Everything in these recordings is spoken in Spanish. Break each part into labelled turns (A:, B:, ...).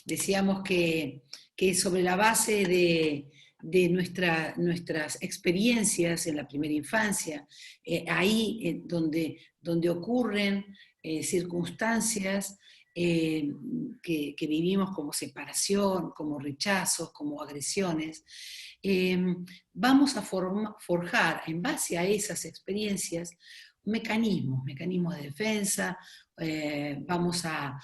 A: decíamos que sobre la base de nuestras experiencias en la primera infancia, ahí donde ocurren circunstancias que vivimos como separación, como rechazos, como agresiones, eh, vamos a forjar en base a esas experiencias mecanismos de defensa, vamos a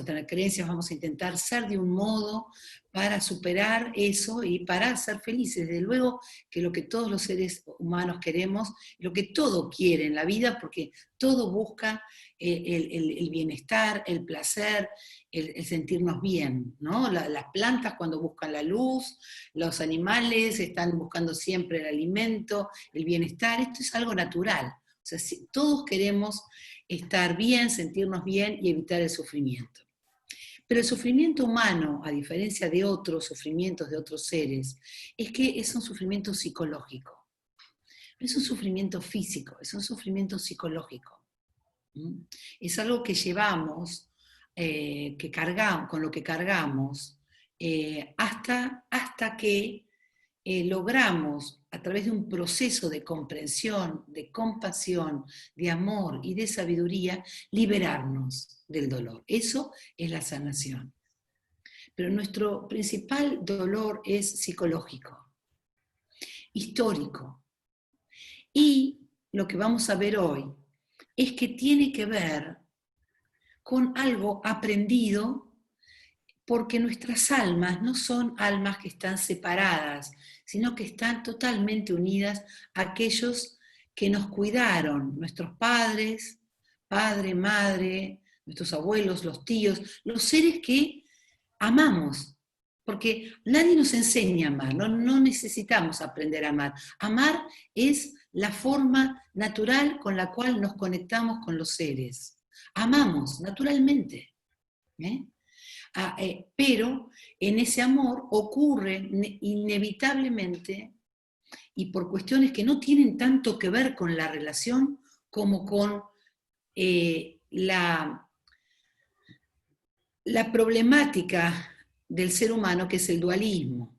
A: tener creencias, vamos a intentar ser de un modo para superar eso y para ser felices. Desde luego que lo que todos los seres humanos queremos, lo que todo quiere en la vida, porque todo busca el bienestar, el placer, el sentirnos bien, ¿no? Las plantas cuando buscan la luz, los animales están buscando siempre el alimento, el bienestar, esto es algo natural. O sea, si todos queremos estar bien, sentirnos bien y evitar el sufrimiento. Pero el sufrimiento humano, a diferencia de otros sufrimientos de otros seres, es que es un sufrimiento psicológico. No es un sufrimiento físico, es un sufrimiento psicológico. Es algo que llevamos, que cargamos, con lo que cargamos, hasta que logramos, a través de un proceso de comprensión, de compasión, de amor y de sabiduría, liberarnos del dolor. Eso es la sanación. Pero nuestro principal dolor es psicológico, histórico. Y lo que vamos a ver hoy es que tiene que ver con algo aprendido, porque nuestras almas no son almas que están separadas, sino que están totalmente unidas a aquellos que nos cuidaron, nuestros padres, padre, madre, nuestros abuelos, los tíos, los seres que amamos, porque nadie nos enseña a amar, no necesitamos aprender a amar. Amar es la forma natural con la cual nos conectamos con los seres. Amamos naturalmente, ¿eh? Pero en ese amor ocurre inevitablemente, y por cuestiones que no tienen tanto que ver con la relación como con la problemática del ser humano, que es el dualismo.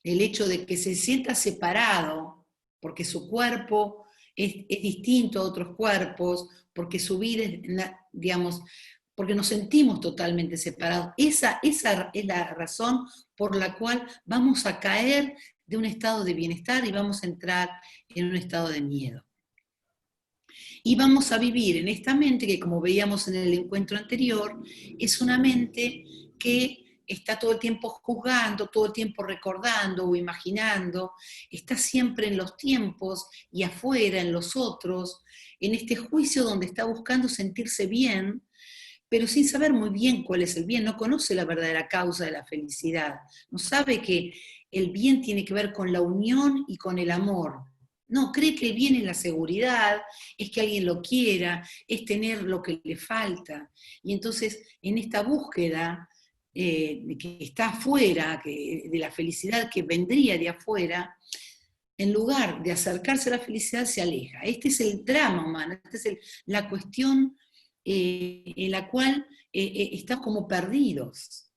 A: El hecho de que se sienta separado porque su cuerpo es distinto a otros cuerpos, porque su vida es, digamos, porque nos sentimos totalmente separados. Esa es la razón por la cual vamos a caer de un estado de bienestar y vamos a entrar en un estado de miedo. Y vamos a vivir en esta mente que, como veíamos en el encuentro anterior, es una mente que está todo el tiempo juzgando, todo el tiempo recordando o imaginando, está siempre en los tiempos y afuera, en los otros, en este juicio donde está buscando sentirse bien, pero sin saber muy bien cuál es el bien, no conoce la verdadera causa de la felicidad, no sabe que el bien tiene que ver con la unión y con el amor. No, cree que el bien es la seguridad, es que alguien lo quiera, es tener lo que le falta. Y entonces, en esta búsqueda que está afuera, de la felicidad que vendría de afuera, en lugar de acercarse a la felicidad, se aleja. Este es el drama humano, esta es la cuestión en la cual estamos como perdidos.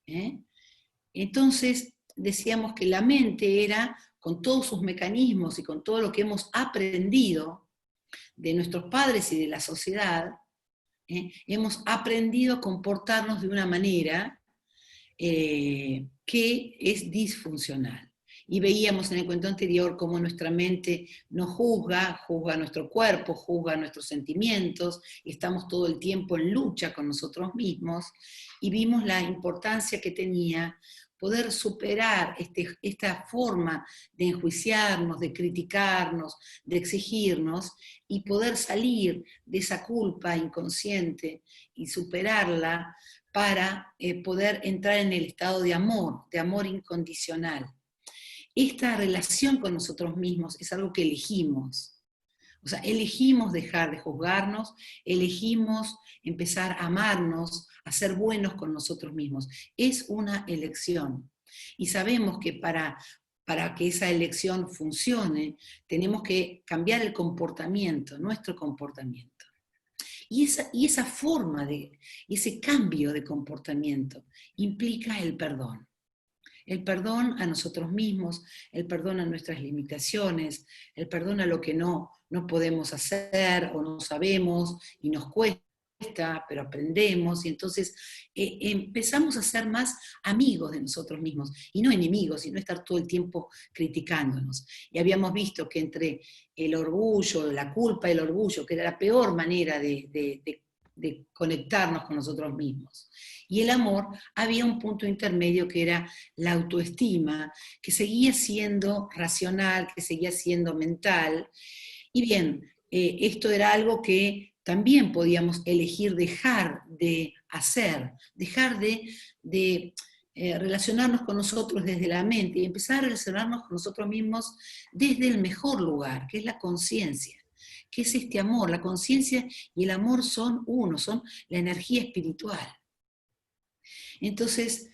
A: Entonces, decíamos que la mente era, con todos sus mecanismos y con todo lo que hemos aprendido de nuestros padres y de la sociedad, hemos aprendido a comportarnos de una manera que es disfuncional. Y veíamos en el cuento anterior cómo nuestra mente nos juzga nuestro cuerpo, juzga nuestros sentimientos, y estamos todo el tiempo en lucha con nosotros mismos, y vimos la importancia que tenía poder superar esta forma de enjuiciarnos, de criticarnos, de exigirnos, y poder salir de esa culpa inconsciente y superarla para poder entrar en el estado de amor incondicional. Esta relación con nosotros mismos es algo que elegimos. O sea, elegimos dejar de juzgarnos, elegimos empezar a amarnos, a ser buenos con nosotros mismos. Es una elección. Y sabemos que para que esa elección funcione, tenemos que cambiar el comportamiento, nuestro comportamiento. Y esa forma ese cambio de comportamiento implica el perdón. El perdón a nosotros mismos, el perdón a nuestras limitaciones, el perdón a lo que no podemos hacer o no sabemos y nos cuesta, pero aprendemos, y entonces empezamos a ser más amigos de nosotros mismos, y no enemigos, y no estar todo el tiempo criticándonos. Y habíamos visto que entre el orgullo, la culpa y el orgullo, que era la peor manera de conectarnos con nosotros mismos, y el amor, había un punto intermedio que era la autoestima, que seguía siendo racional, que seguía siendo mental. Y bien, esto era algo que también podíamos elegir dejar de hacer, dejar de relacionarnos con nosotros desde la mente y empezar a relacionarnos con nosotros mismos desde el mejor lugar, que es la conciencia, que es este amor. La conciencia y el amor son uno, son la energía espiritual. Entonces,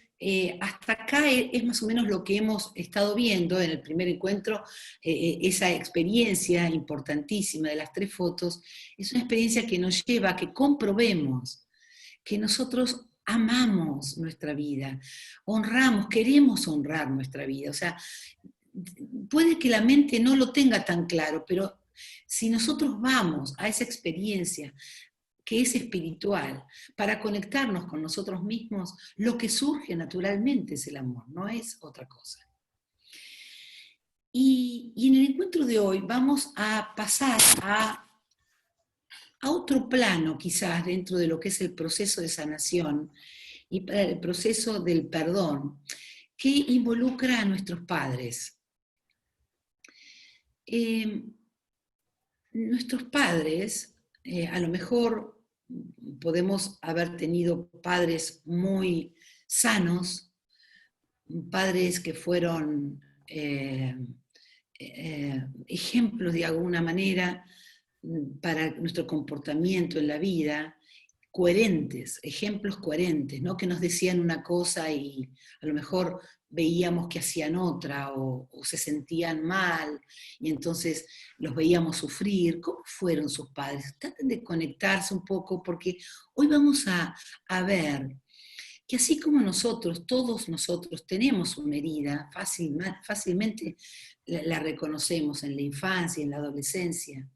A: hasta acá es más o menos lo que hemos estado viendo en el primer encuentro. Esa experiencia importantísima de las 3 fotos, es una experiencia que nos lleva a que comprobemos que nosotros amamos nuestra vida, honramos, queremos honrar nuestra vida. O sea, puede que la mente no lo tenga tan claro, pero si nosotros vamos a esa experiencia que es espiritual, para conectarnos con nosotros mismos, lo que surge naturalmente es el amor, no es otra cosa. Y en el encuentro de hoy vamos a pasar a otro plano, quizás, dentro de lo que es el proceso de sanación y el proceso del perdón, que involucra a nuestros padres. Nuestros padres, a lo mejor podemos haber tenido padres muy sanos, padres que fueron ejemplos de alguna manera para nuestro comportamiento en la vida, coherentes, ejemplos coherentes, no que nos decían una cosa y a lo mejor veíamos que hacían otra o se sentían mal y entonces los veíamos sufrir. ¿Cómo fueron sus padres? Traten de conectarse un poco porque hoy vamos a ver que así como nosotros, todos nosotros tenemos una herida, fácilmente la reconocemos en la infancia, en la adolescencia,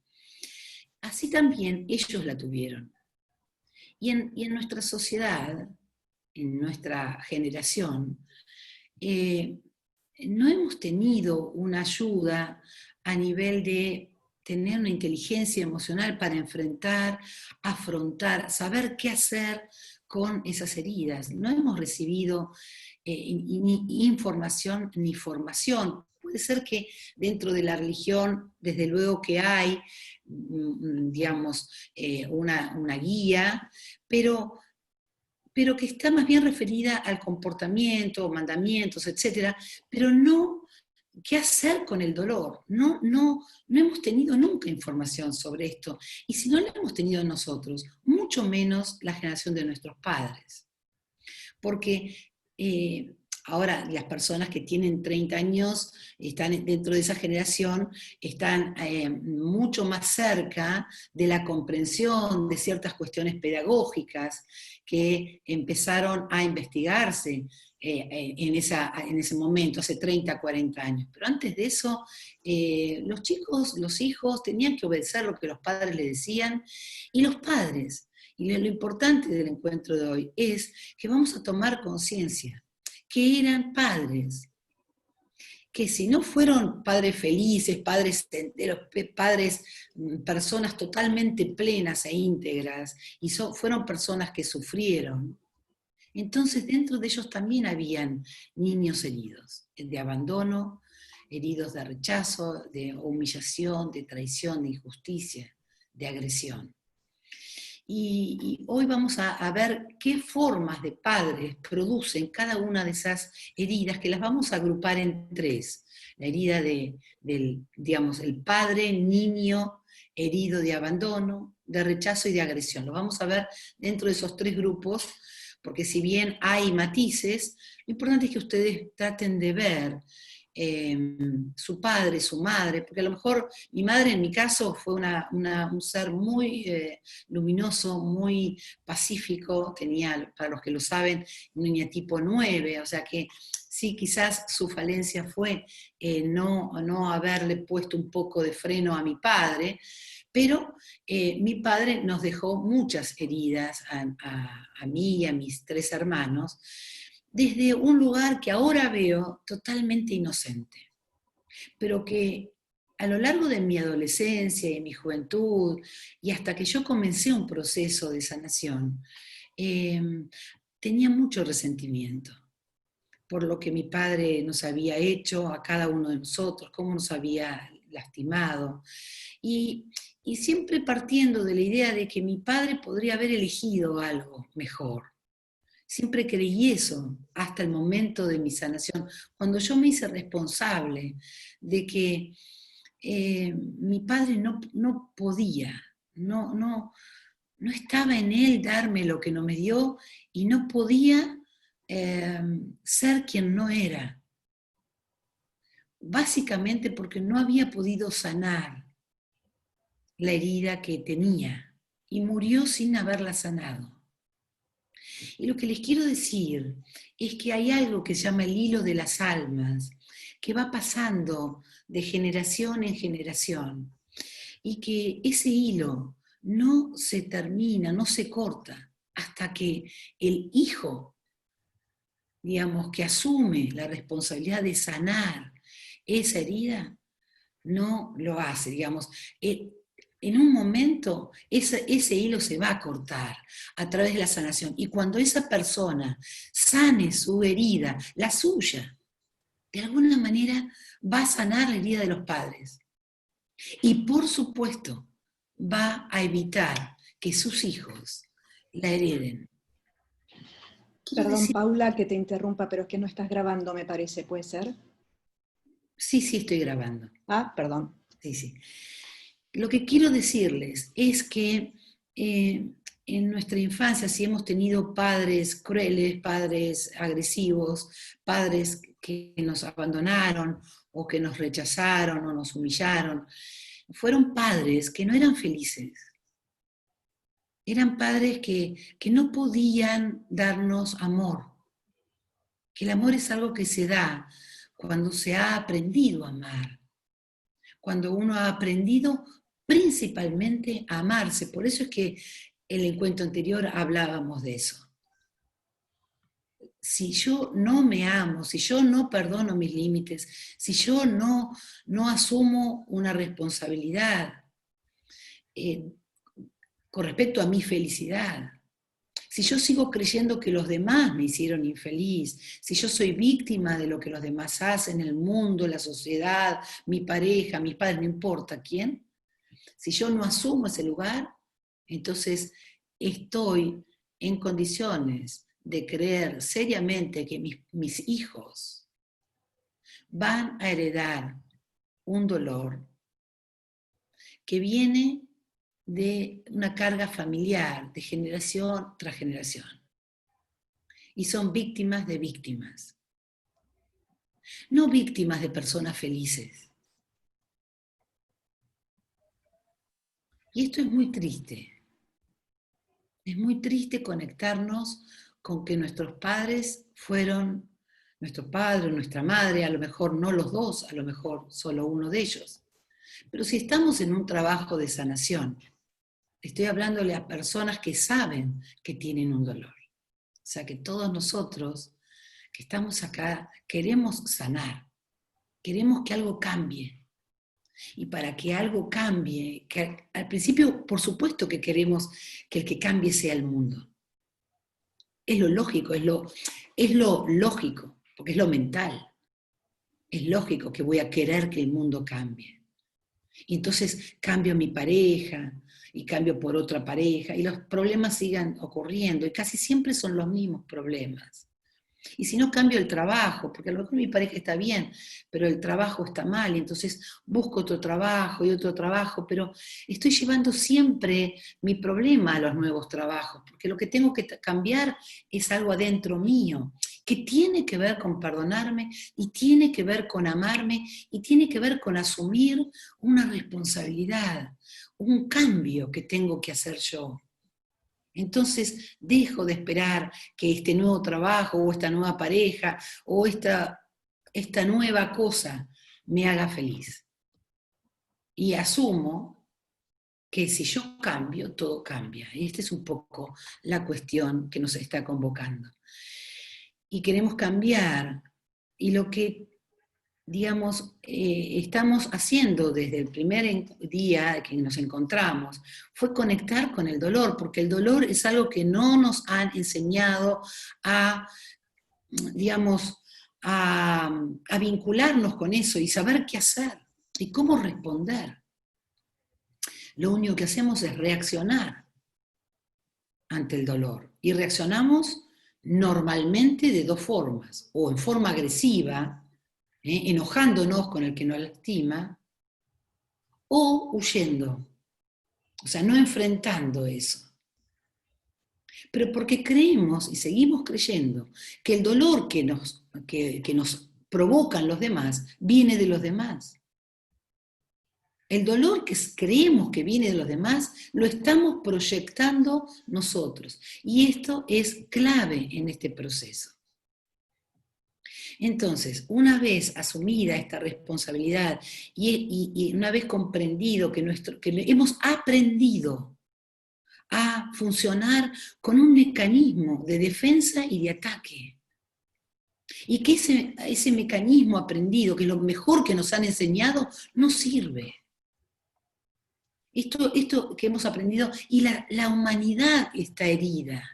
A: así también ellos la tuvieron. Y en nuestra sociedad, en nuestra generación, no hemos tenido una ayuda a nivel de tener una inteligencia emocional para enfrentar, afrontar, saber qué hacer con esas heridas. No hemos recibido ni información ni formación. Puede ser que dentro de la religión, desde luego que hay, digamos, una guía, pero que está más bien referida al comportamiento, mandamientos, etcétera, pero no qué hacer con el dolor. No hemos tenido nunca información sobre esto. Y si no la hemos tenido nosotros, mucho menos la generación de nuestros padres. Porque ahora las personas que tienen 30 años, están dentro de esa generación, están mucho más cerca de la comprensión de ciertas cuestiones pedagógicas que empezaron a investigarse en ese momento, hace 30, 40 años. Pero antes de eso, los chicos, los hijos, tenían que obedecer lo que los padres les decían, y los padres. Y lo importante del encuentro de hoy es que vamos a tomar conciencia que eran padres, que si no fueron padres felices, padres enteros, padres, personas totalmente plenas e íntegras, y fueron personas que sufrieron, entonces dentro de ellos también habían niños heridos, de abandono, heridos de rechazo, de humillación, de traición, de injusticia, de agresión. Y hoy vamos a ver qué formas de padres producen cada una de esas heridas, que las vamos a agrupar en 3. La herida del, digamos, el padre, niño, herido de abandono, de rechazo y de agresión. Lo vamos a ver dentro de esos 3 grupos, porque si bien hay matices, lo importante es que ustedes traten de ver su padre, su madre, porque a lo mejor mi madre en mi caso fue un ser muy luminoso, muy pacífico, tenía, para los que lo saben, un niña tipo 9, o sea que sí, quizás su falencia fue no haberle puesto un poco de freno a mi padre, pero mi padre nos dejó muchas heridas a mí y a mis 3 hermanos, desde un lugar que ahora veo totalmente inocente, pero que a lo largo de mi adolescencia y mi juventud, y hasta que yo comencé un proceso de sanación, eh, tenía mucho resentimiento por lo que mi padre nos había hecho a cada uno de nosotros, cómo nos había lastimado. Y, y siempre partiendo de la idea de que mi padre podría haber elegido algo mejor. Siempre creí eso hasta el momento de mi sanación, cuando yo me hice responsable de que mi padre no podía, no estaba en él darme lo que no me dio y no podía ser quien no era, básicamente porque no había podido sanar la herida que tenía y murió sin haberla sanado. Y lo que les quiero decir es que hay algo que se llama el hilo de las almas, que va pasando de generación en generación, y que ese hilo no se termina, no se corta, hasta que el hijo, digamos, que asume la responsabilidad de sanar esa herida, no lo hace, digamos. En un momento ese hilo se va a cortar a través de la sanación. Y cuando esa persona sane su herida, la suya, de alguna manera va a sanar la herida de los padres. Y por supuesto, va a evitar que sus hijos la hereden. Quiero
B: Perdón,
A: decir,
B: Paula, que te interrumpa, pero es que no estás grabando, me parece, ¿puede ser?
A: sí, estoy grabando.
B: Ah, perdón.
A: Sí. Lo que quiero decirles es que en nuestra infancia, si hemos tenido padres crueles, padres agresivos, padres que nos abandonaron o que nos rechazaron o nos humillaron, fueron padres que no eran felices. Eran padres que no podían darnos amor. Que el amor es algo que se da cuando se ha aprendido a amar. Cuando uno ha aprendido principalmente a amarse. Por eso es que en el encuentro anterior hablábamos de eso. Si yo no me amo, si yo no perdono mis límites, si yo no asumo una responsabilidad con respecto a mi felicidad, si yo sigo creyendo que los demás me hicieron infeliz, si yo soy víctima de lo que los demás hacen, el mundo, la sociedad, mi pareja, mis padres, no importa quién, si yo no asumo ese lugar, entonces estoy en condiciones de creer seriamente que mis hijos van a heredar un dolor que viene de una carga familiar, de generación tras generación. Y son víctimas de víctimas. No víctimas de personas felices. Y esto es muy triste. Es muy triste conectarnos con que nuestros padres fueron, nuestro padre o nuestra madre, a lo mejor no los dos, a lo mejor solo uno de ellos. Pero si estamos en un trabajo de sanación, estoy hablándole a personas que saben que tienen un dolor. O sea que todos nosotros que estamos acá queremos sanar, queremos que algo cambie. Y para que algo cambie, que al principio por supuesto que queremos que el que cambie sea el mundo. Es lo lógico, es lo lógico, porque es lo mental. Es lógico que voy a querer que el mundo cambie. Y entonces cambio a mi pareja, y cambio por otra pareja, y los problemas sigan ocurriendo, y casi siempre son los mismos problemas. Y si no, cambio el trabajo, porque a lo mejor mi pareja está bien, pero el trabajo está mal, y entonces busco otro trabajo y otro trabajo, pero estoy llevando siempre mi problema a los nuevos trabajos, porque lo que tengo que cambiar es algo adentro mío, que tiene que ver con perdonarme y tiene que ver con amarme y tiene que ver con asumir una responsabilidad, un cambio que tengo que hacer yo. Entonces dejo de esperar que este nuevo trabajo o esta nueva pareja o esta nueva cosa me haga feliz. Y asumo que si yo cambio, todo cambia. Y esta es un poco la cuestión que nos está convocando. Y queremos cambiar. Y lo que, digamos, estamos haciendo desde el primer día que nos encontramos fue conectar con el dolor, porque el dolor es algo que no nos han enseñado a, digamos, a vincularnos con eso y saber qué hacer y cómo responder. Lo único que hacemos es reaccionar ante el dolor. Y reaccionamos normalmente de dos formas, o en forma agresiva, enojándonos con el que nos lastima, o huyendo, o sea, no enfrentando eso. Pero porque creemos y seguimos creyendo que el dolor que nos provocan los demás viene de los demás. El dolor que creemos que viene de los demás lo estamos proyectando nosotros. Y esto es clave en este proceso. Entonces, una vez asumida esta responsabilidad y una vez comprendido que hemos aprendido a funcionar con un mecanismo de defensa y de ataque, y que ese mecanismo aprendido, que es lo mejor que nos han enseñado, no sirve. Esto que hemos aprendido, y la humanidad está herida.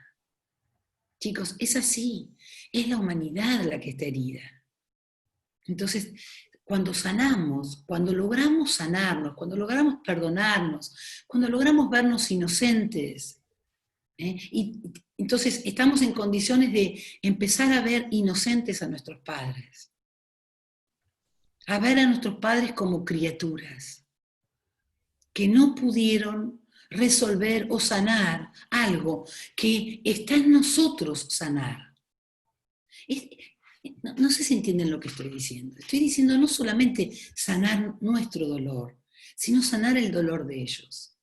A: Chicos, es así, es la humanidad la que está herida. Entonces, cuando sanamos, cuando logramos sanarnos, cuando logramos perdonarnos, cuando logramos vernos inocentes, y entonces estamos en condiciones de empezar a ver inocentes a nuestros padres, a ver a nuestros padres como criaturas que no pudieron resolver o sanar algo que está en nosotros sanar. No sé si entienden lo que estoy diciendo. Estoy diciendo no solamente sanar nuestro dolor, sino sanar el dolor de ellos.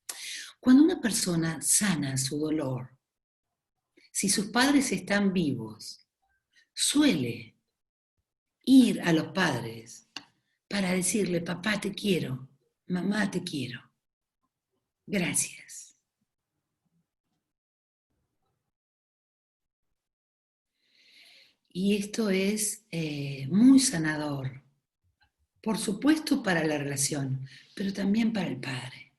A: Cuando una persona sana su dolor, si sus padres están vivos, suele ir a los padres para decirle: papá te quiero, mamá te quiero, gracias. Y esto es muy sanador, por supuesto para la relación, pero también para el padre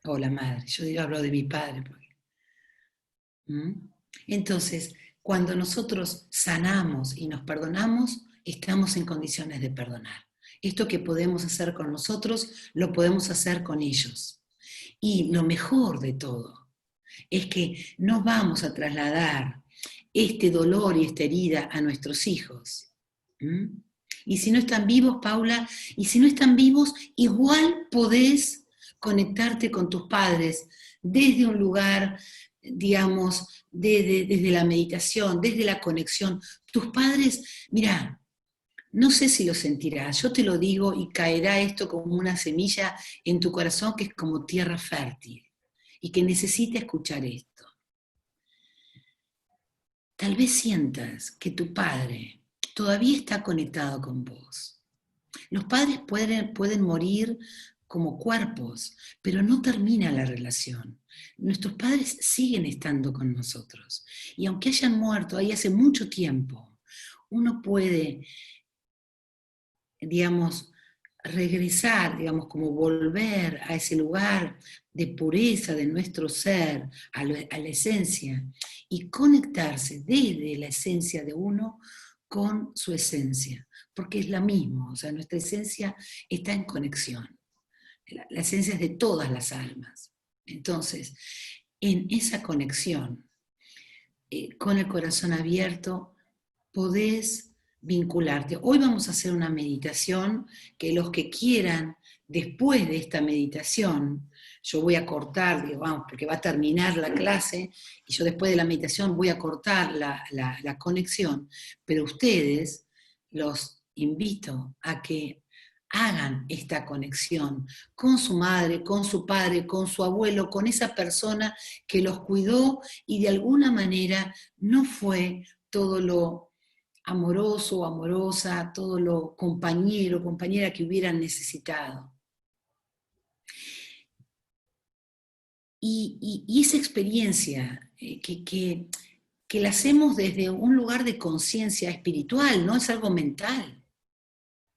A: o la madre. Yo hablo de mi padre. Entonces, cuando nosotros sanamos y nos perdonamos, estamos en condiciones de perdonar. Esto que podemos hacer con nosotros, lo podemos hacer con ellos. Y lo mejor de todo es que no vamos a trasladar este dolor y esta herida a nuestros hijos. Y si no están vivos, Paula, y si no están vivos, igual podés conectarte con tus padres desde un lugar, digamos, desde la meditación, desde la conexión. Tus padres, mirá, no sé si lo sentirás, yo te lo digo y caerá esto como una semilla en tu corazón que es como tierra fértil y que necesita escuchar esto. Tal vez sientas que tu padre todavía está conectado con vos. Los padres pueden morir como cuerpos, pero no termina la relación. Nuestros padres siguen estando con nosotros. Y aunque hayan muerto ahí hace mucho tiempo, uno puede, digamos, regresar, digamos, como volver a ese lugar de pureza de nuestro ser, a la esencia, y conectarse desde la esencia de uno con su esencia, porque es la misma, o sea, nuestra esencia está en conexión. La esencia es de todas las almas. Entonces, en esa conexión, con el corazón abierto, podés vincularte. Hoy vamos a hacer una meditación que los que quieran, después de esta meditación, yo voy a cortar, digo, vamos, porque va a terminar la clase, y yo después de la meditación voy a cortar la conexión, pero ustedes los invito a que hagan esta conexión con su madre, con su padre, con su abuelo, con esa persona que los cuidó y de alguna manera no fue todo lo amoroso o amorosa, todo lo compañero, compañera que hubieran necesitado. Y esa experiencia que la hacemos desde un lugar de conciencia espiritual, no es algo mental,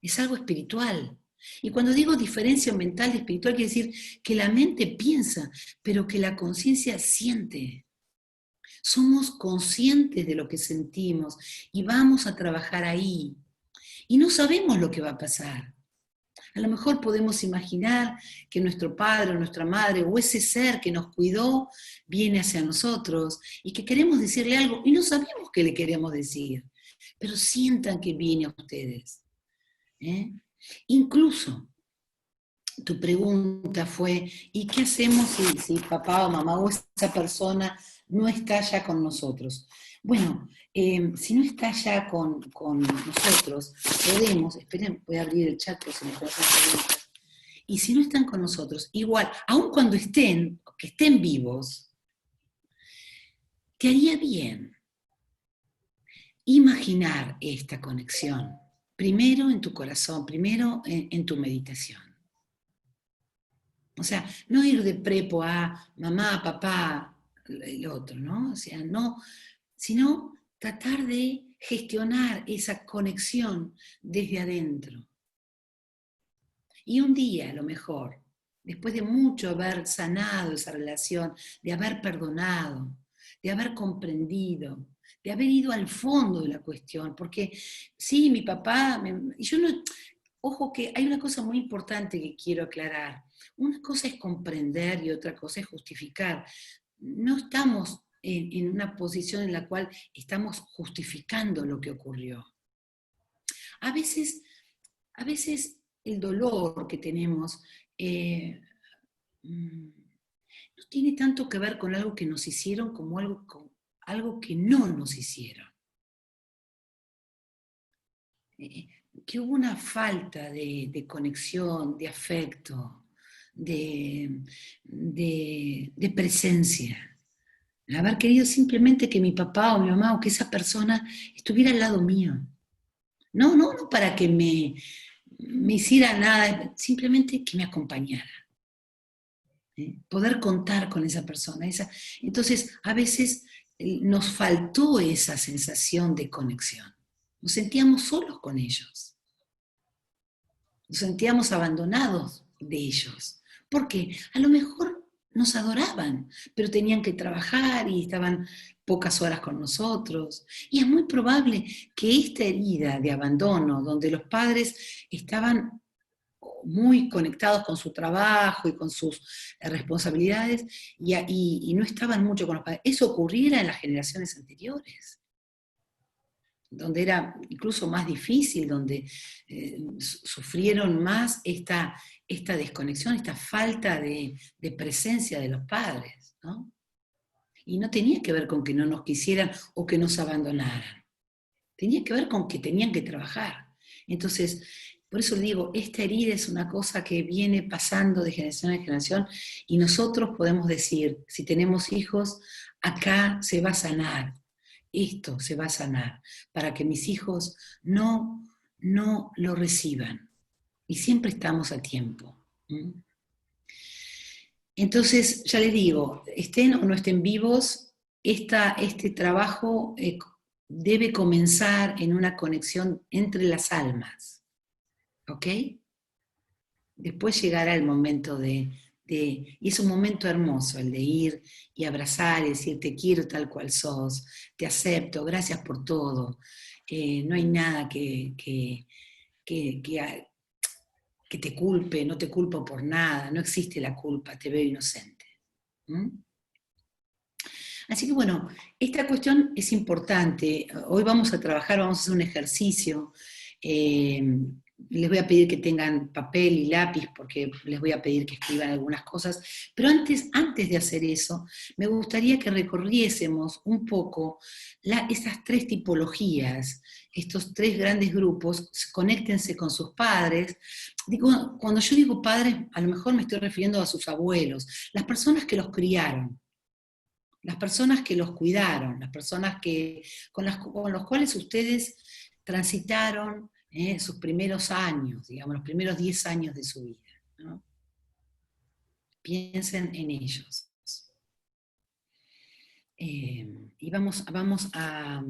A: es algo espiritual. Y cuando digo diferencia mental y espiritual, quiere decir que la mente piensa, pero que la conciencia siente. Somos conscientes de lo que sentimos y vamos a trabajar ahí. Y no sabemos lo que va a pasar. A lo mejor podemos imaginar que nuestro padre o nuestra madre o ese ser que nos cuidó viene hacia nosotros y que queremos decirle algo y no sabemos qué le queremos decir, pero sientan que viene a ustedes. Incluso tu pregunta fue, ¿y qué hacemos si papá o mamá o esa persona no está ya con nosotros? Bueno, si no está ya con nosotros, podemos, esperen, voy a abrir el chat por si me pueden hacer preguntas, y si no están con nosotros, igual, aun cuando estén, que estén vivos, te haría bien imaginar esta conexión, primero en tu corazón, primero en tu meditación. O sea, no ir de prepo a mamá, papá, el otro, ¿no? O sea, no, sino tratar de gestionar esa conexión desde adentro. Y un día, a lo mejor, después de mucho haber sanado esa relación, de haber perdonado, de haber comprendido, de haber ido al fondo de la cuestión, porque sí, mi papá, yo no, ojo que hay una cosa muy importante que quiero aclarar. Una cosa es comprender y otra cosa es justificar. No estamos en una posición en la cual estamos justificando lo que ocurrió. A veces el dolor que tenemos no tiene tanto que ver con algo que nos hicieron como algo que no nos hicieron. Que hubo una falta de conexión, de afecto, de presencia. Haber querido simplemente que mi papá o mi mamá o que esa persona estuviera al lado mío. No para que me hiciera nada, simplemente que me acompañara. Poder contar con esa persona. Entonces, a veces nos faltó esa sensación de conexión. Nos sentíamos solos con ellos. Nos sentíamos abandonados de ellos. Porque a lo mejor nos adoraban, pero tenían que trabajar y estaban pocas horas con nosotros. Y es muy probable que esta herida de abandono, donde los padres estaban muy conectados con su trabajo y con sus responsabilidades y no estaban mucho con los padres, eso ocurriera en las generaciones anteriores, donde era incluso más difícil, donde sufrieron más esta desconexión, esta falta de presencia de los padres, ¿no? Y no tenía que ver con que no nos quisieran o que nos abandonaran, tenía que ver con que tenían que trabajar. Entonces, por eso le digo, esta herida es una cosa que viene pasando de generación en generación y nosotros podemos decir, si tenemos hijos, acá se va a sanar, esto se va a sanar, para que mis hijos no lo reciban. Y siempre estamos a tiempo. Entonces, ya les digo, estén o no estén vivos, este trabajo debe comenzar en una conexión entre las almas. ¿Ok? Después llegará el momento y es un momento hermoso el de ir y abrazar y decir te quiero tal cual sos, te acepto, gracias por todo. No hay nada que te culpe, no te culpo por nada, no existe la culpa, te veo inocente. Así que bueno, esta cuestión es importante. Hoy vamos a trabajar, vamos a hacer un ejercicio les voy a pedir que tengan papel y lápiz porque les voy a pedir que escriban algunas cosas, pero antes de hacer eso, me gustaría que recorriésemos un poco esas tres tipologías, estos tres grandes grupos, conéctense con sus padres. Digo, cuando yo digo padres, a lo mejor me estoy refiriendo a sus abuelos, las personas que los criaron, las personas que los cuidaron, las personas con los cuales ustedes transitaron sus primeros años, digamos, los primeros 10 años de su vida, ¿no? Piensen en ellos. Y vamos a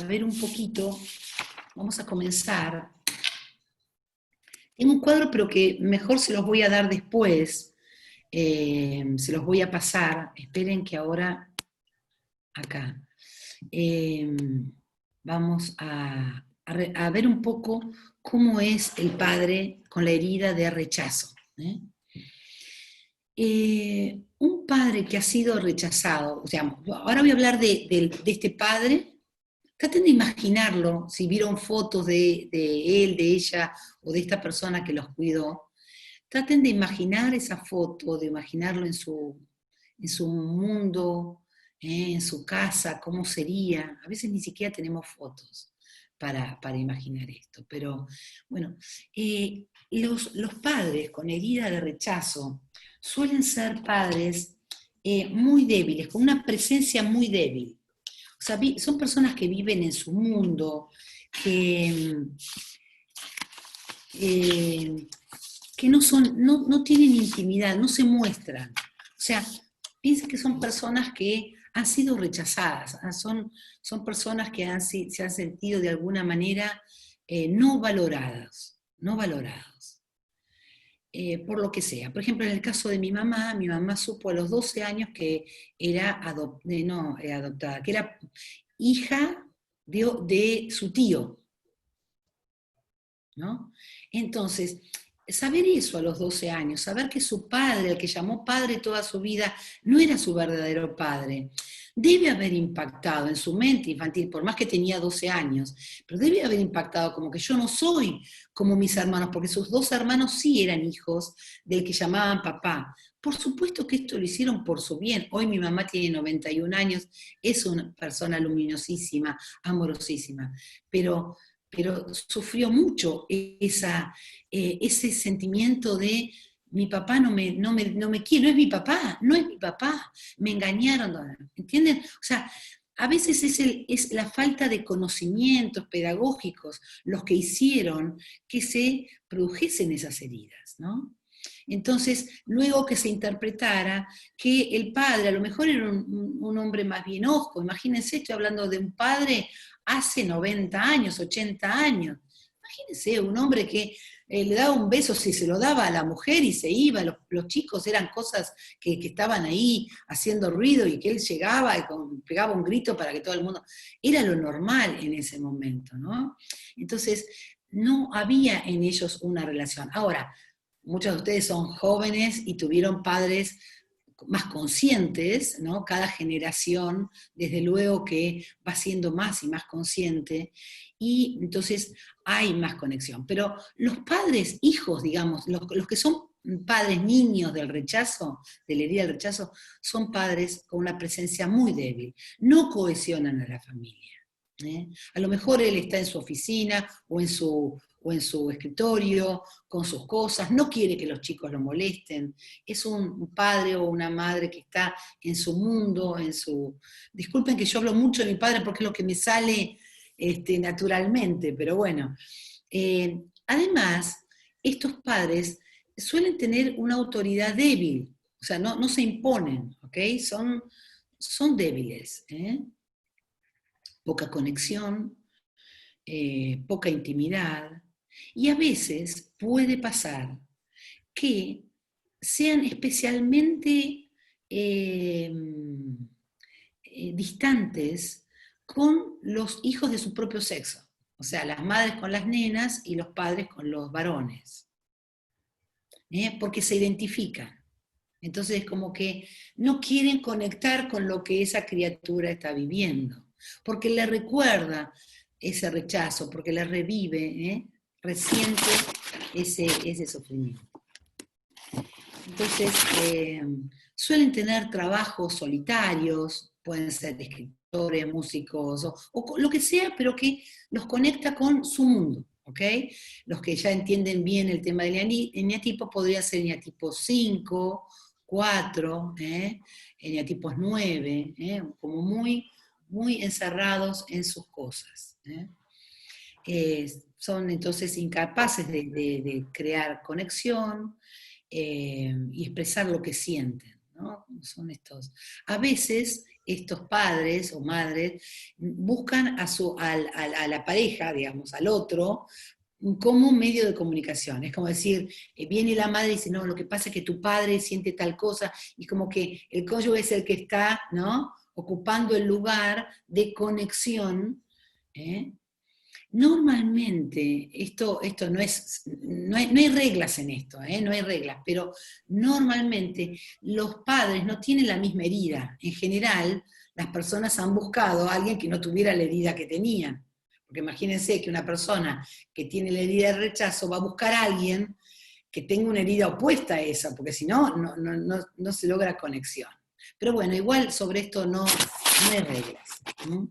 A: ver un poquito, vamos a comenzar. Tengo un cuadro, pero que mejor se los voy a dar después, se los voy a pasar, esperen que ahora, acá, vamos a ver un poco cómo es el padre con la herida de rechazo. Un padre que ha sido rechazado, o sea, ahora voy a hablar de este padre. Traten de imaginarlo, si vieron fotos de él, de ella o de esta persona que los cuidó. Traten de imaginar esa foto, de imaginarlo en su mundo, en su casa, cómo sería. A veces ni siquiera tenemos fotos para imaginar esto, pero bueno, los padres con herida de rechazo suelen ser padres muy débiles, con una presencia muy débil. O sea, son personas que viven en su mundo, que no tienen intimidad, no se muestran. O sea, piensa que son personas que han sido rechazadas, son personas que se han sentido de alguna manera no valoradas, por lo que sea. Por ejemplo, en el caso de mi mamá supo a los 12 años que era adoptada, que era hija de su tío, ¿no? Entonces, saber eso a los 12 años, saber que su padre, el que llamó padre toda su vida, no era su verdadero padre, debe haber impactado en su mente infantil, por más que tenía 12 años, pero debe haber impactado como que yo no soy como mis hermanos, porque sus dos hermanos sí eran hijos del que llamaban papá. Por supuesto que esto lo hicieron por su bien. Hoy mi mamá tiene 91 años, es una persona luminosísima, amorosísima, pero sufrió mucho ese sentimiento de mi papá no me quiere, no es mi papá, me engañaron, ¿entienden? O sea, a veces es la falta de conocimientos pedagógicos los que hicieron que se produjesen esas heridas, ¿no? Entonces, luego que se interpretara que el padre a lo mejor era un hombre más bien hosco, imagínense, estoy hablando de un padre hace 90 años, 80 años. Imagínense, un hombre que le daba un beso si se lo daba a la mujer y se iba, los chicos eran cosas que estaban ahí haciendo ruido y que él llegaba y pegaba un grito para que todo el mundo... Era lo normal en ese momento, ¿no? Entonces, no había en ellos una relación. Ahora, muchos de ustedes son jóvenes y tuvieron padres más conscientes, ¿no? Cada generación, desde luego que va siendo más y más consciente, y entonces hay más conexión. Pero los padres, hijos, digamos, los que son padres niños del rechazo, de la herida del rechazo, son padres con una presencia muy débil, no cohesionan a la familia. A lo mejor él está en su oficina o en su escritorio con sus cosas, no quiere que los chicos lo molesten, es un padre o una madre que está en su mundo, Disculpen que yo hablo mucho de mi padre porque es lo que me sale naturalmente, pero bueno. Además, estos padres suelen tener una autoridad débil, o sea, no se imponen, ¿ok? Son débiles, poca conexión, poca intimidad, y a veces puede pasar que sean especialmente distantes con los hijos de su propio sexo, o sea, las madres con las nenas y los padres con los varones, porque se identifican. Entonces, como que no quieren conectar con lo que esa criatura está viviendo, porque le recuerda ese rechazo, porque le revive, resiente ese sufrimiento. Entonces, suelen tener trabajos solitarios, pueden ser escritores, músicos, o lo que sea, pero que los conecta con su mundo, ¿ok? Los que ya entienden bien el tema del eneatipo, podría ser eneatipo 5, 4, eneatipos 9, como muy, muy encerrados en sus cosas. Son entonces incapaces de crear conexión, y expresar lo que sienten, ¿no? Son estos. A veces estos padres o madres buscan a la pareja, digamos, al otro, como un medio de comunicación. Es como decir, viene la madre y dice, no, lo que pasa es que tu padre siente tal cosa, y como que el cónyuge es el que está, ¿no?, ocupando el lugar de conexión. Normalmente, esto no hay reglas en esto, no hay reglas, pero normalmente los padres no tienen la misma herida. En general, las personas han buscado a alguien que no tuviera la herida que tenían. Porque imagínense que una persona que tiene la herida de rechazo va a buscar a alguien que tenga una herida opuesta a esa, porque si no, no se logra conexión. Pero bueno, igual sobre esto no hay reglas, ¿no?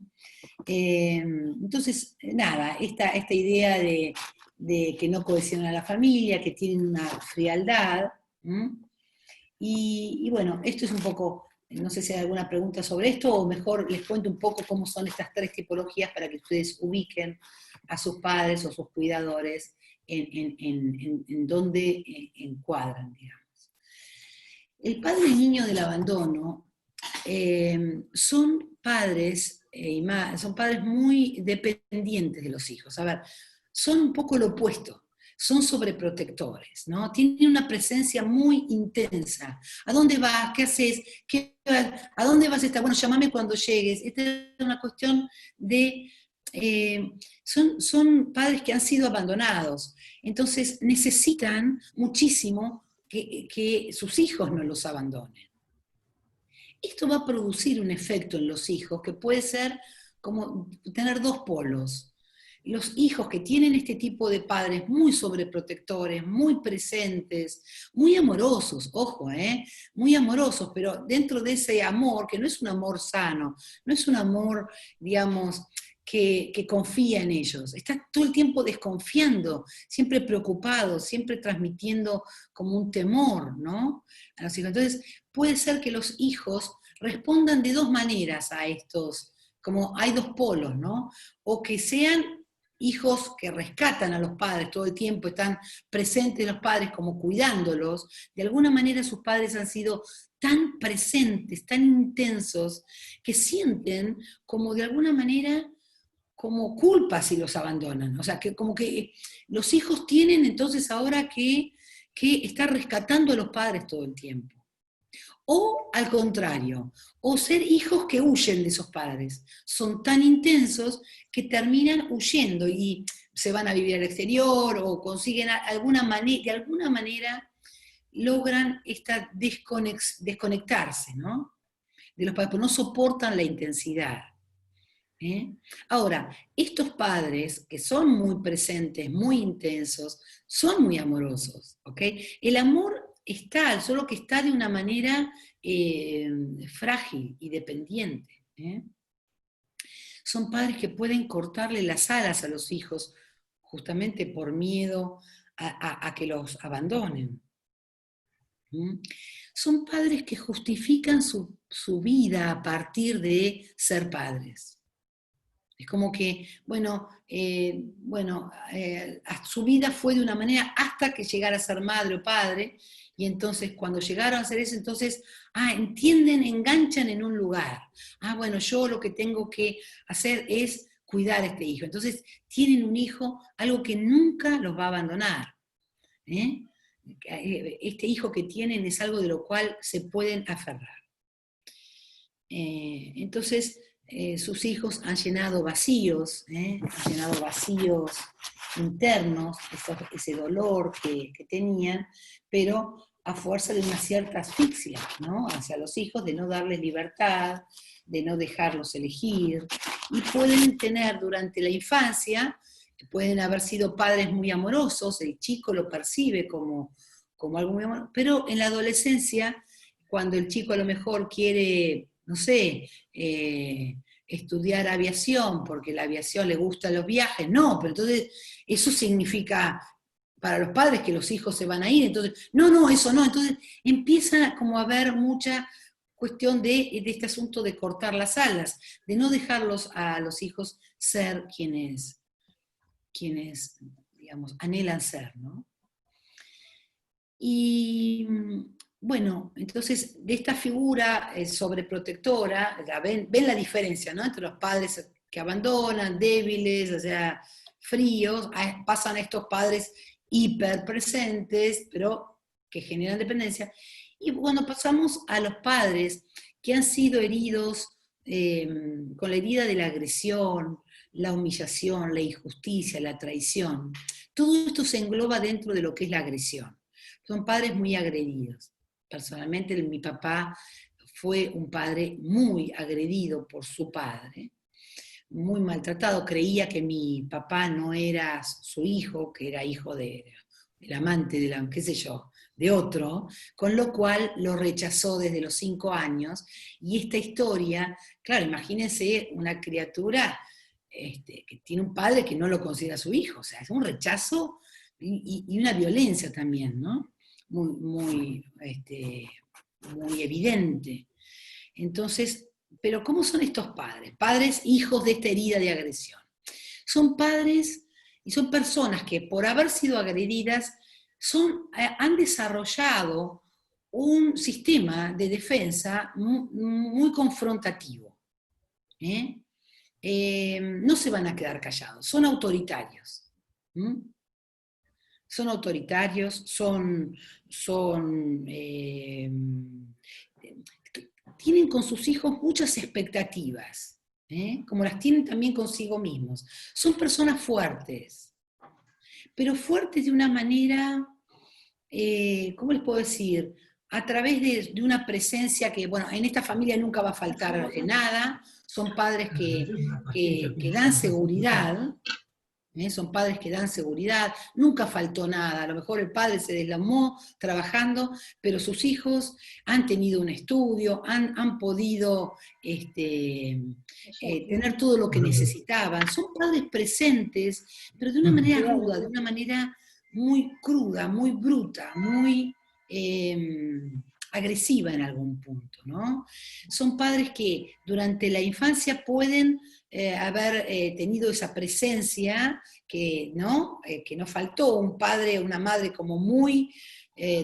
A: Entonces, nada, esta idea de que no cohesionan a la familia, que tienen una frialdad, y bueno, esto es un poco, no sé si hay alguna pregunta sobre esto, o mejor les cuento un poco cómo son estas tres tipologías para que ustedes ubiquen a sus padres o sus cuidadores en dónde encuadran, digamos. El padre y niño del abandono son padres son padres muy dependientes de los hijos. A ver, son un poco lo opuesto, son sobreprotectores, ¿no? Tienen una presencia muy intensa. ¿A dónde vas? ¿Qué haces? ¿A dónde vas a estar? Bueno, llámame cuando llegues. Esta es una cuestión de... son padres que han sido abandonados, entonces necesitan muchísimo que sus hijos no los abandonen. Esto va a producir un efecto en los hijos que puede ser como tener dos polos. Los hijos que tienen este tipo de padres muy sobreprotectores, muy presentes, muy amorosos, ojo, muy amorosos, pero dentro de ese amor, que no es un amor sano, no es un amor, digamos, que confía en ellos, está todo el tiempo desconfiando, siempre preocupado, siempre transmitiendo como un temor, ¿no?, a los hijos. Entonces, puede ser que los hijos respondan de dos maneras a estos, como hay dos polos, ¿no? O que sean hijos que rescatan a los padres todo el tiempo, están presentes los padres como cuidándolos. De alguna manera sus padres han sido tan presentes, tan intensos, que sienten como de alguna manera como culpa si los abandonan. O sea, que como que los hijos tienen entonces ahora que estar rescatando a los padres todo el tiempo. O al contrario, o ser hijos que huyen de esos padres. Son tan intensos que terminan huyendo y se van a vivir al exterior o consiguen de alguna manera logran desconectarse, ¿no?, de los padres, porque no soportan la intensidad. Ahora, estos padres que son muy presentes, muy intensos, son muy amorosos, ¿ok? El amor está, solo que está de una manera frágil y dependiente. Son padres que pueden cortarle las alas a los hijos justamente por miedo a que los abandonen. Son padres que justifican su vida a partir de ser padres. Es como que, su vida fue de una manera hasta que llegara a ser madre o padre, y entonces cuando llegaron a hacer eso, entonces, entienden, enganchan en un lugar. Bueno, yo lo que tengo que hacer es cuidar a este hijo. Entonces tienen un hijo, algo que nunca los va a abandonar. Este hijo que tienen es algo de lo cual se pueden aferrar. Entonces, sus hijos han llenado vacíos, internos, ese dolor que tenían, pero a fuerza de una cierta asfixia, ¿no?, hacia los hijos, de no darles libertad, de no dejarlos elegir, y pueden tener durante la infancia, pueden haber sido padres muy amorosos, el chico lo percibe como algo muy amoroso, pero en la adolescencia, cuando el chico a lo mejor quiere, no sé, estudiar aviación, porque la aviación le gustan los viajes, no, pero entonces eso significa para los padres que los hijos se van a ir, entonces, no, eso no, entonces empieza como a haber mucha cuestión de este asunto de cortar las alas, de no dejarlos a los hijos ser quienes digamos, anhelan ser, ¿no? Y bueno, entonces de esta figura sobreprotectora, ven la diferencia, ¿no? Entre los padres que abandonan, débiles, o sea, fríos, pasan a estos padres hiperpresentes, pero que generan dependencia. Y bueno, pasamos a los padres que han sido heridos con la herida de la agresión, la humillación, la injusticia, la traición. Todo esto se engloba dentro de lo que es la agresión. Son padres muy agredidos. Personalmente, mi papá fue un padre muy agredido por su padre, muy maltratado. Creía que mi papá no era su hijo, que era hijo del amante, qué sé yo, de otro, con lo cual lo rechazó desde los 5 años. Y esta historia, claro, imagínense una criatura que tiene un padre que no lo considera su hijo, o sea, es un rechazo y una violencia también, ¿no? Muy evidente. Entonces, pero ¿cómo son estos padres? Padres hijos de esta herida de agresión. Son padres y son personas que por haber sido agredidas han desarrollado un sistema de defensa muy confrontativo. No se van a quedar callados, son autoritarios. Son autoritarios, tienen con sus hijos muchas expectativas, como las tienen también consigo mismos. Son personas fuertes, pero fuertes de una manera, ¿cómo les puedo decir? A través de una presencia que, bueno, en esta familia nunca va a faltar nada, son padres que dan seguridad, son padres que dan seguridad, nunca faltó nada, a lo mejor el padre se deslomó trabajando, pero sus hijos han tenido un estudio, han podido tener todo lo que necesitaban, son padres presentes, pero de una manera ruda, de una manera muy cruda, muy bruta, muy agresiva en algún punto, ¿no? Son padres que durante la infancia pueden haber tenido esa presencia que no faltó, un padre o una madre como muy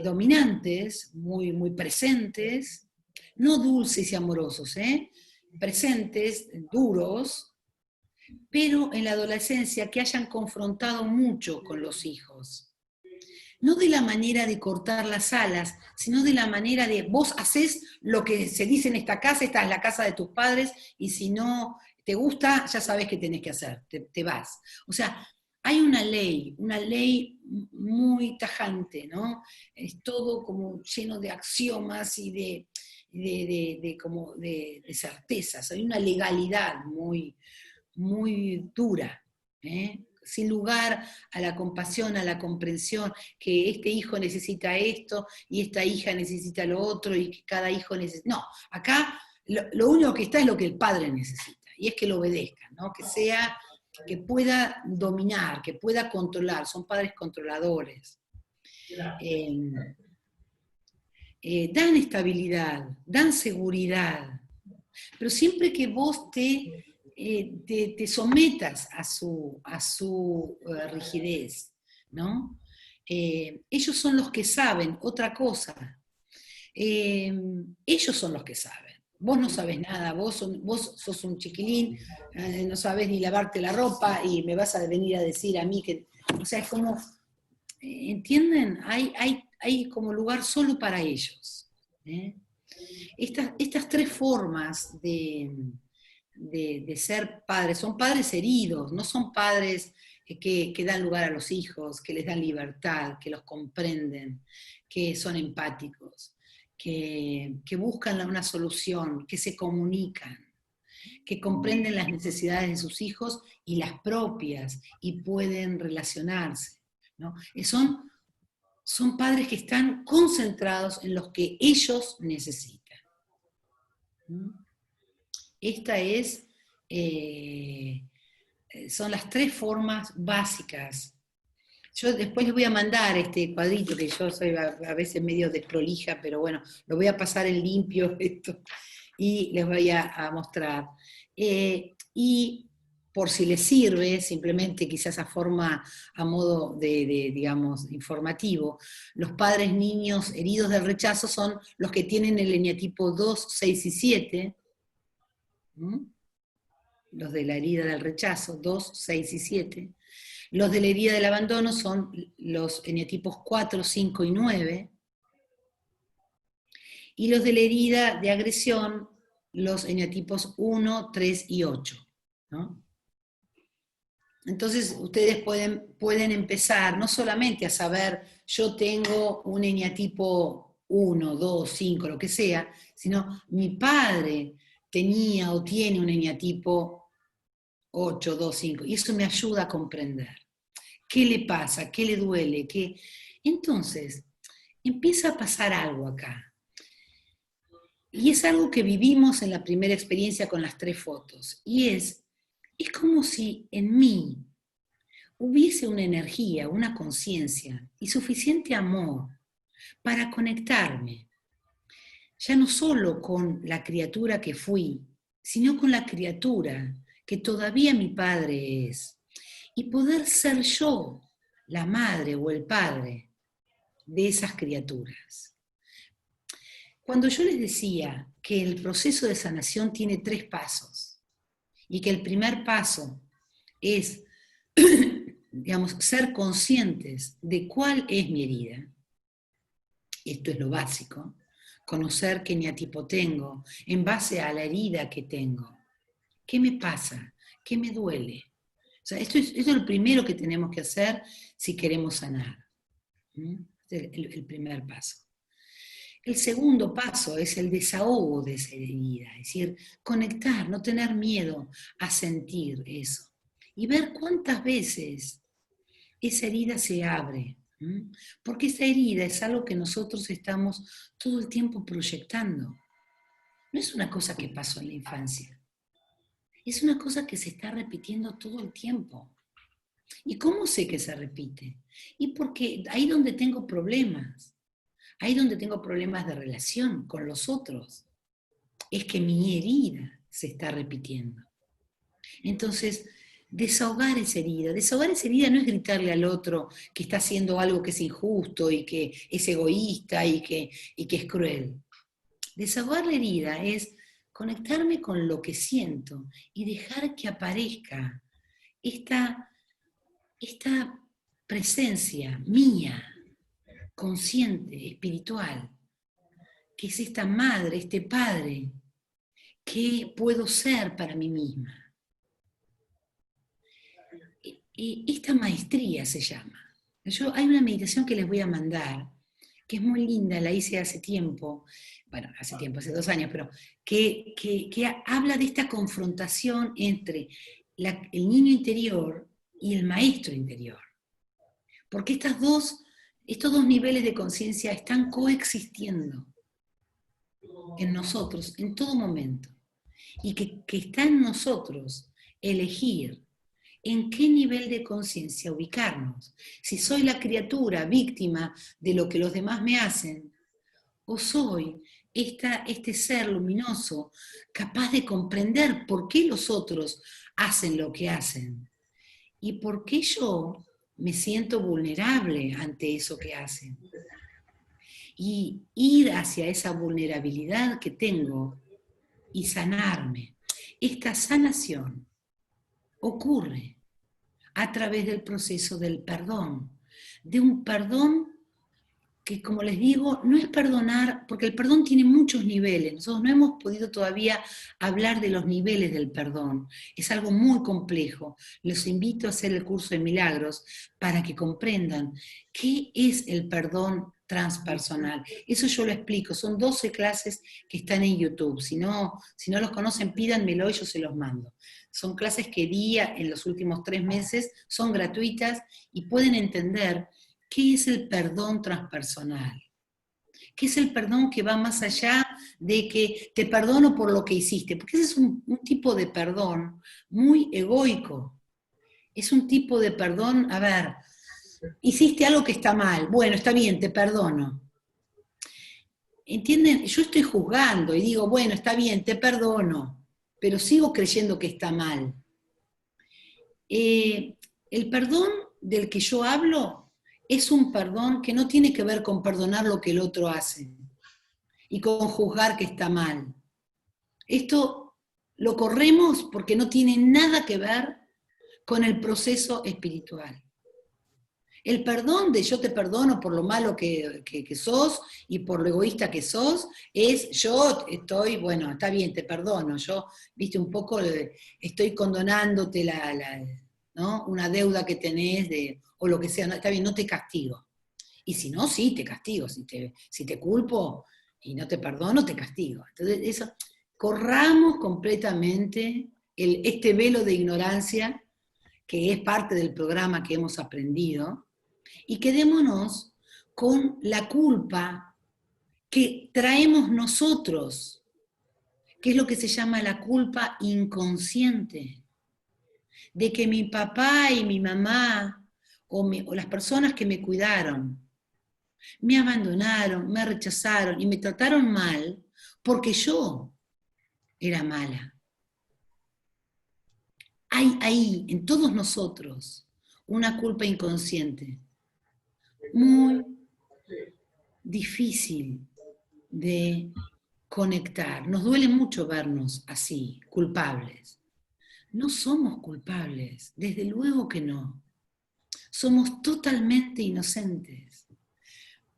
A: dominantes, muy presentes, no dulces y amorosos, presentes, duros, pero en la adolescencia que hayan confrontado mucho con los hijos. No de la manera de cortar las alas, sino de la manera de vos haces lo que se dice en esta casa, esta es la casa de tus padres, y si no te gusta, ya sabes qué tenés que hacer, te vas. O sea, hay una ley muy tajante, ¿no? Es todo como lleno de axiomas y de certezas. Hay una legalidad muy dura, sin lugar a la compasión, a la comprensión, que este hijo necesita esto y esta hija necesita lo otro y que cada hijo necesita... No, acá lo único que está es lo que el padre necesita, y es que lo obedezca, ¿no? Que pueda dominar, que pueda controlar, son padres controladores. Dan estabilidad, dan seguridad, pero siempre que vos te sometas a su rigidez, ¿no? Ellos son los que saben otra cosa. Ellos son los que saben. Vos no sabés nada, vos sos un chiquilín, no sabés ni lavarte la ropa y me vas a venir a decir a mí que... O sea, es como, ¿entienden? Hay como lugar solo para ellos. Estas tres formas de ser padres, son padres heridos, no son padres que dan lugar a los hijos, que les dan libertad, que los comprenden, que son empáticos, que buscan una solución, que se comunican. que comprenden las necesidades de sus hijos y las propias, y pueden relacionarse, ¿no? Son padres que están concentrados en lo que ellos necesitan. Esta son las 3 formas básicas. Yo después les voy a mandar este cuadrito, que yo soy a veces medio desprolija, pero bueno, lo voy a pasar en limpio esto, y les voy a mostrar. Y por si les sirve, simplemente quizás a modo digamos, informativo, los padres niños heridos del rechazo son los que tienen el eneatipo 2, 6 y 7, los de la herida del rechazo, 2, 6 y 7. Los de la herida del abandono son los eneatipos 4, 5 y 9. Y los de la herida de agresión, los eneatipos 1, 3 y 8, ¿no? Entonces ustedes pueden empezar no solamente a saber, yo tengo un eneatipo 1, 2, 5, lo que sea, sino mi padre tenía o tiene un eneatipo 8, 2, 5, y eso me ayuda a comprender. ¿Qué le pasa? ¿Qué le duele? Entonces, empieza a pasar algo acá. Y es algo que vivimos en la primera experiencia con las 3 fotos. Y es como si en mí hubiese una energía, una conciencia y suficiente amor para conectarme, ya no solo con la criatura que fui, sino con la criatura que todavía mi padre es, y poder ser yo la madre o el padre de esas criaturas. Cuando yo les decía que el proceso de sanación tiene 3 pasos, y que el primer paso es, digamos, ser conscientes de cuál es mi herida, esto es lo básico, conocer qué eneatipo tengo, en base a la herida que tengo, qué me pasa, qué me duele. O sea, esto es lo primero que tenemos que hacer si queremos sanar. Este es el primer paso. El segundo paso es el desahogo de esa herida, es decir, conectar, no tener miedo a sentir eso. Y ver cuántas veces esa herida se abre. Porque esa herida es algo que nosotros estamos todo el tiempo proyectando. No es una cosa que pasó en la infancia. Es una cosa que se está repitiendo todo el tiempo. ¿Y cómo sé que se repite? Y porque ahí donde tengo problemas, ahí donde tengo problemas de relación con los otros, es que mi herida se está repitiendo. Entonces, desahogar esa herida no es gritarle al otro que está haciendo algo que es injusto y que es egoísta y que es cruel. Desahogar la herida es conectarme con lo que siento y dejar que aparezca esta presencia mía, consciente, espiritual, que es esta madre, este padre, que puedo ser para mí misma. Esta maestría se llama. Hay una meditación que les voy a mandar, que es muy linda, la hice hace tiempo, hace 2 años, pero que habla de esta confrontación entre el niño interior y el maestro interior. Porque estos dos niveles de conciencia están coexistiendo en nosotros en todo momento. Y que está en nosotros elegir en qué nivel de conciencia ubicarnos. Si soy la criatura víctima de lo que los demás me hacen, o soy este ser luminoso capaz de comprender por qué los otros hacen lo que hacen y por qué yo me siento vulnerable ante eso que hacen. Y ir hacia esa vulnerabilidad que tengo y sanarme. Esta sanación ocurre a través del proceso del perdón, de un perdón que, como les digo, no es perdonar, porque el perdón tiene muchos niveles. Nosotros no hemos podido todavía hablar de los niveles del perdón. Es algo muy complejo. Los invito a hacer el curso de milagros para que comprendan qué es el perdón transpersonal. Eso yo lo explico, son 12 clases que están en YouTube. Si no los conocen, pídanmelo y yo se los mando. Son clases que di en los últimos 3 meses, son gratuitas y pueden entender qué es el perdón transpersonal. ¿Qué es el perdón que va más allá de que te perdono por lo que hiciste? Porque ese es un tipo de perdón muy egoico. Es un tipo de perdón, a ver, hiciste algo que está mal, bueno, está bien, te perdono. ¿Entienden? Yo estoy juzgando y digo, bueno, está bien, te perdono, pero sigo creyendo que está mal. El perdón del que yo hablo es un perdón que no tiene que ver con perdonar lo que el otro hace y con juzgar que está mal. Esto lo corremos porque no tiene nada que ver con el proceso espiritual. El perdón de yo te perdono por lo malo que sos y por lo egoísta que sos, es yo estoy, bueno, está bien, te perdono, yo, viste, un poco estoy condonándote ¿no? Una deuda que tenés o lo que sea, no, está bien, no te castigo. Y si no, sí, te castigo, si te culpo y no te perdono, te castigo. Entonces, eso, corramos completamente este velo de ignorancia que es parte del programa que hemos aprendido, y quedémonos con la culpa que traemos nosotros, que es lo que se llama la culpa inconsciente, de que mi papá y mi mamá o las personas que me cuidaron me abandonaron, me rechazaron y me trataron mal porque yo era mala. Hay ahí, en todos nosotros, una culpa inconsciente muy difícil de conectar. Nos duele mucho vernos así, culpables. No somos culpables, desde luego que no. Somos totalmente inocentes,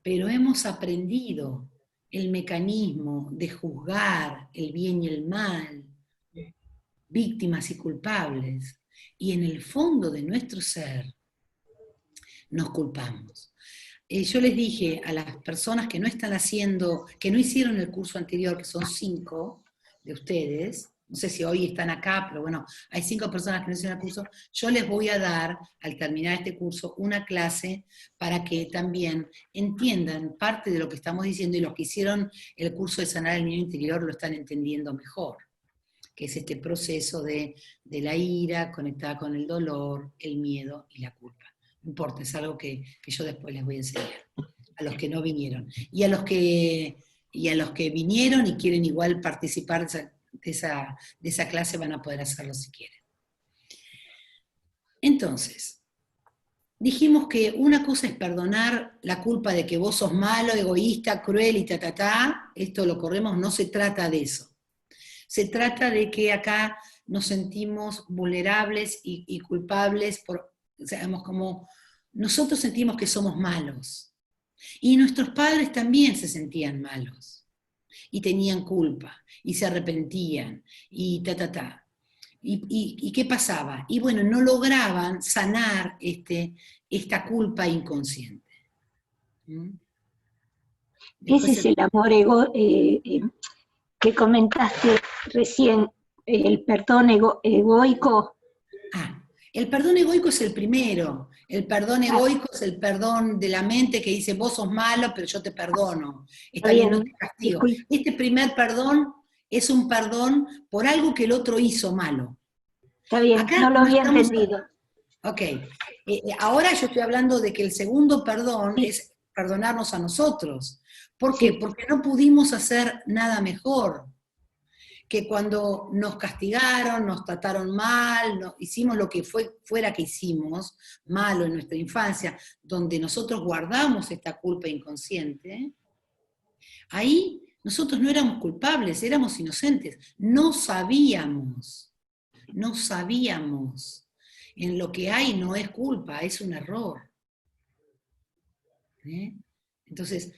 A: pero hemos aprendido el mecanismo de juzgar el bien y el mal, víctimas y culpables, y en el fondo de nuestro ser nos culpamos. Yo les dije a las personas que no están haciendo, que no hicieron el curso anterior, que son 5 de ustedes, no sé si hoy están acá, pero bueno, hay 5 personas que no hicieron el curso, yo les voy a dar, al terminar este curso, una clase para que también entiendan parte de lo que estamos diciendo, y los que hicieron el curso de sanar el niño interior lo están entendiendo mejor, que es este proceso de la ira conectada con el dolor, el miedo y la culpa. No importa, es algo que yo después les voy a enseñar, a los que no vinieron. Y a los que vinieron y quieren igual participar de esa clase van a poder hacerlo si quieren. Entonces, dijimos que una cosa es perdonar la culpa de que vos sos malo, egoísta, cruel y esto lo corremos, no se trata de eso. Se trata de que acá nos sentimos vulnerables y culpables, como nosotros sentimos que somos malos. Y nuestros padres también se sentían malos. Y tenían culpa, y se arrepentían, y ¿Y qué pasaba? Y bueno, no lograban sanar esta culpa inconsciente.
C: Ese es el amor que comentaste recién, el perdón egoico.
A: El perdón egoico es el primero. El perdón egoico es el perdón de la mente que dice, vos sos malo, pero yo te perdono. Está bien, no te castigo. Este primer perdón es un perdón por algo que el otro hizo malo.
C: Está bien, acá no lo había entendido.
A: Ok. Ahora yo estoy hablando de que el segundo perdón es perdonarnos a nosotros. ¿Por qué? Porque no pudimos hacer nada mejor. Que cuando nos castigaron, nos trataron mal, hicimos lo que fuera que hicimos, malo en nuestra infancia, donde nosotros guardamos esta culpa inconsciente, ahí nosotros no éramos culpables, éramos inocentes, no sabíamos. En lo que hay no es culpa, es un error. Entonces,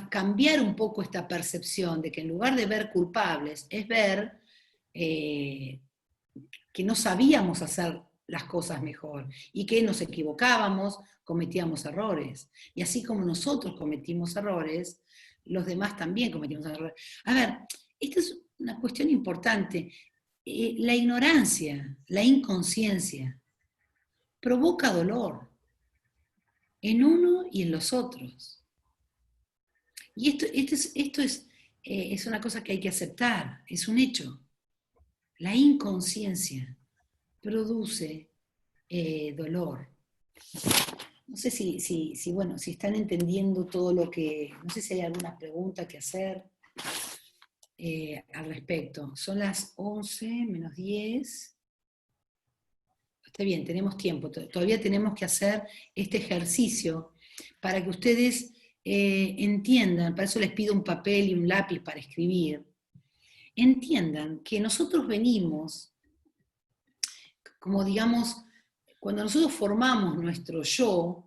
A: cambiar un poco esta percepción de que en lugar de ver culpables, es ver que no sabíamos hacer las cosas mejor, y que nos equivocábamos, cometíamos errores. Y así como nosotros cometimos errores, los demás también cometimos errores. A ver, esta es una cuestión importante. La ignorancia, la inconsciencia, provoca dolor en uno y en los otros. Y esto es una cosa que hay que aceptar, es un hecho. La inconsciencia produce dolor. No sé si están entendiendo todo lo que... No sé si hay alguna pregunta que hacer al respecto. Son las 11 menos 10. Está bien, tenemos tiempo. Todavía tenemos que hacer este ejercicio para que ustedes entiendan, para eso les pido un papel y un lápiz para escribir, entiendan que nosotros venimos, como digamos, cuando nosotros formamos nuestro yo,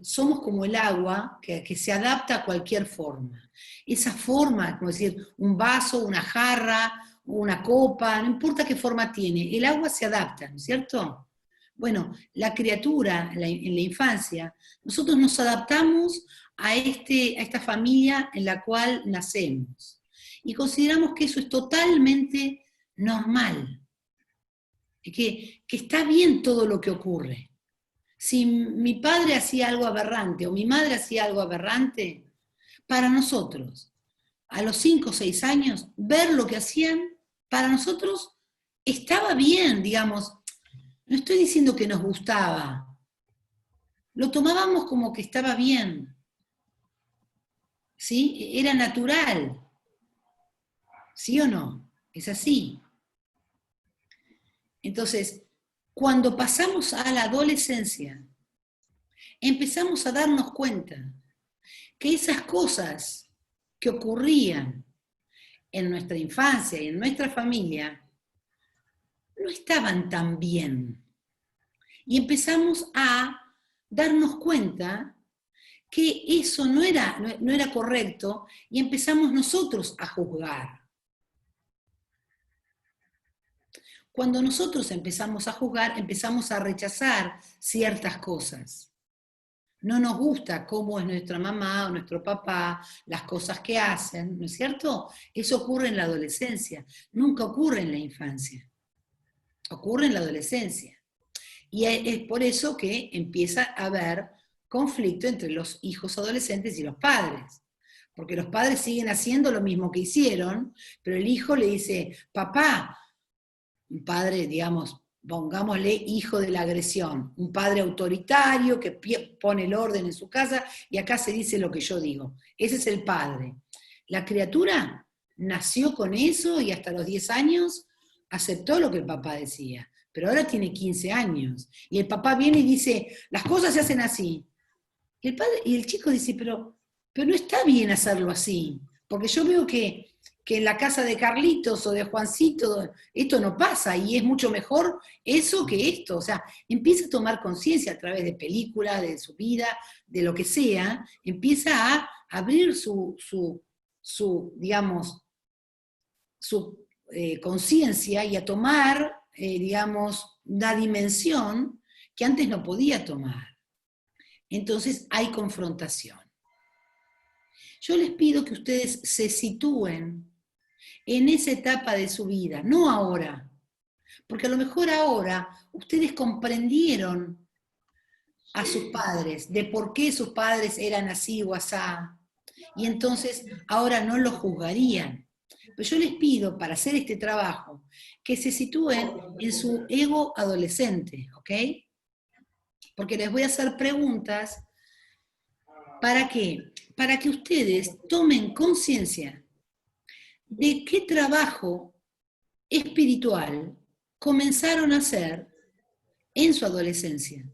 A: somos como el agua que se adapta a cualquier forma. Esa forma, como decir, un vaso, una jarra, una copa, no importa qué forma tiene, el agua se adapta, ¿no es cierto? Bueno, la criatura en la infancia, nosotros nos adaptamos a esta familia en la cual nacemos. Y consideramos que eso es totalmente normal, que está bien todo lo que ocurre. Si mi padre hacía algo aberrante o mi madre hacía algo aberrante, para nosotros, a los 5 o 6 años, ver lo que hacían, para nosotros estaba bien, digamos. No estoy diciendo que nos gustaba, lo tomábamos como que estaba bien, ¿sí? Era natural, ¿sí o no? Es así. Entonces, cuando pasamos a la adolescencia, empezamos a darnos cuenta que esas cosas que ocurrían en nuestra infancia y en nuestra familia no estaban tan bien. Y empezamos a darnos cuenta que eso no era correcto y empezamos nosotros a juzgar. Cuando nosotros empezamos a juzgar, empezamos a rechazar ciertas cosas. No nos gusta cómo es nuestra mamá o nuestro papá, las cosas que hacen, ¿no es cierto? Eso ocurre en la adolescencia, nunca ocurre en la infancia, ocurre en la adolescencia. Y es por eso que empieza a haber conflicto entre los hijos adolescentes y los padres. Porque los padres siguen haciendo lo mismo que hicieron, pero el hijo le dice, papá, un padre, digamos, pongámosle hijo de la agresión, un padre autoritario que pone el orden en su casa y acá se dice lo que yo digo. Ese es el padre. La criatura nació con eso y hasta los 10 años aceptó lo que el papá decía, pero ahora tiene 15 años y el papá viene y dice, las cosas se hacen así. Y el chico dice, pero no está bien hacerlo así, porque yo veo que en la casa de Carlitos o de Juancito esto no pasa y es mucho mejor eso que esto. O sea, empieza a tomar conciencia a través de películas, de su vida, de lo que sea, empieza a abrir su conciencia y a tomar, digamos, una dimensión que antes no podía tomar. Entonces hay confrontación. Yo les pido que ustedes se sitúen en esa etapa de su vida, no ahora, porque a lo mejor ahora ustedes comprendieron a sus padres, de por qué sus padres eran así o asá, y entonces ahora no los juzgarían. Pero yo les pido, para hacer este trabajo, que se sitúen en su ego adolescente, ¿ok? Porque les voy a hacer preguntas. ¿Para qué? Para que ustedes tomen conciencia de qué trabajo espiritual comenzaron a hacer en su adolescencia,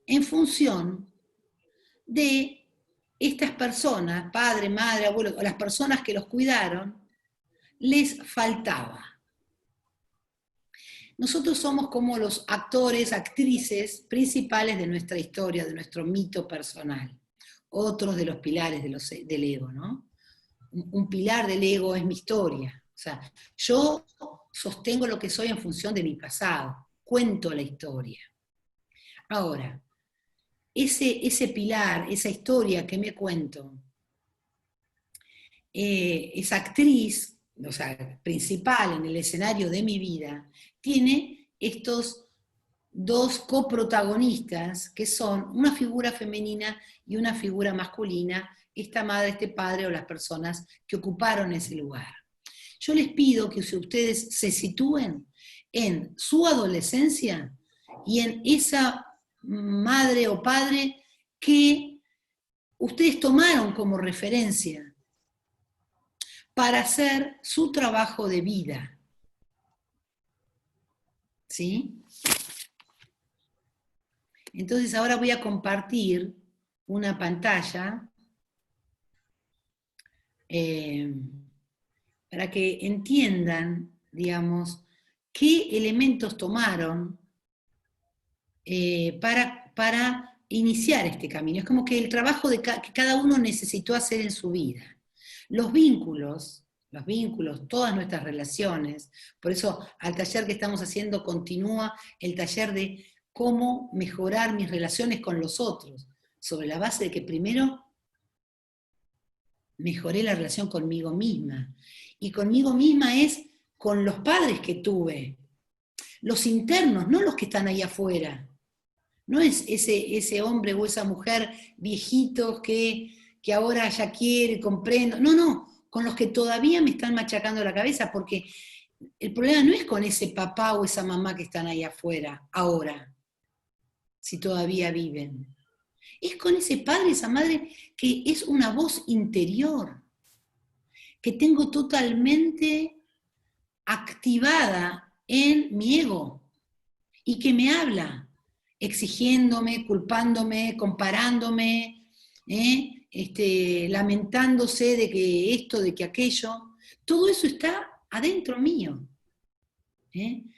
A: en función de estas personas, padre, madre, abuelo, o las personas que los cuidaron, les faltaba. Nosotros somos como los actores, actrices principales de nuestra historia, de nuestro mito personal. Otros de los pilares del ego, ¿no? Un pilar del ego es mi historia. O sea, yo sostengo lo que soy en función de mi pasado, cuento la historia. Ahora, ese pilar, esa historia que me cuento, esa actriz, o sea, principal en el escenario de mi vida, tiene estos dos coprotagonistas que son una figura femenina y una figura masculina, esta madre, este padre o las personas que ocuparon ese lugar. Yo les pido que ustedes se sitúen en su adolescencia y en esa madre o padre que ustedes tomaron como referencia para hacer su trabajo de vida. ¿Sí? Entonces ahora voy a compartir una pantalla para que entiendan, digamos, qué elementos tomaron para iniciar este camino. Es como que el trabajo que cada uno necesitó hacer en su vida. Los vínculos, todas nuestras relaciones, por eso al taller que estamos haciendo continúa el taller de cómo mejorar mis relaciones con los otros, sobre la base de que primero mejoré la relación conmigo misma. Y conmigo misma es con los padres que tuve, los internos, no los que están ahí afuera. No es ese hombre o esa mujer viejitos que ahora ya quiere, comprendo. No, con los que todavía me están machacando la cabeza, porque el problema no es con ese papá o esa mamá que están ahí afuera, ahora, si todavía viven. Es con ese padre, esa madre, que es una voz interior, que tengo totalmente activada en mi ego, y que me habla, exigiéndome, culpándome, comparándome, lamentándose de que esto, de que aquello. Todo eso está adentro mío.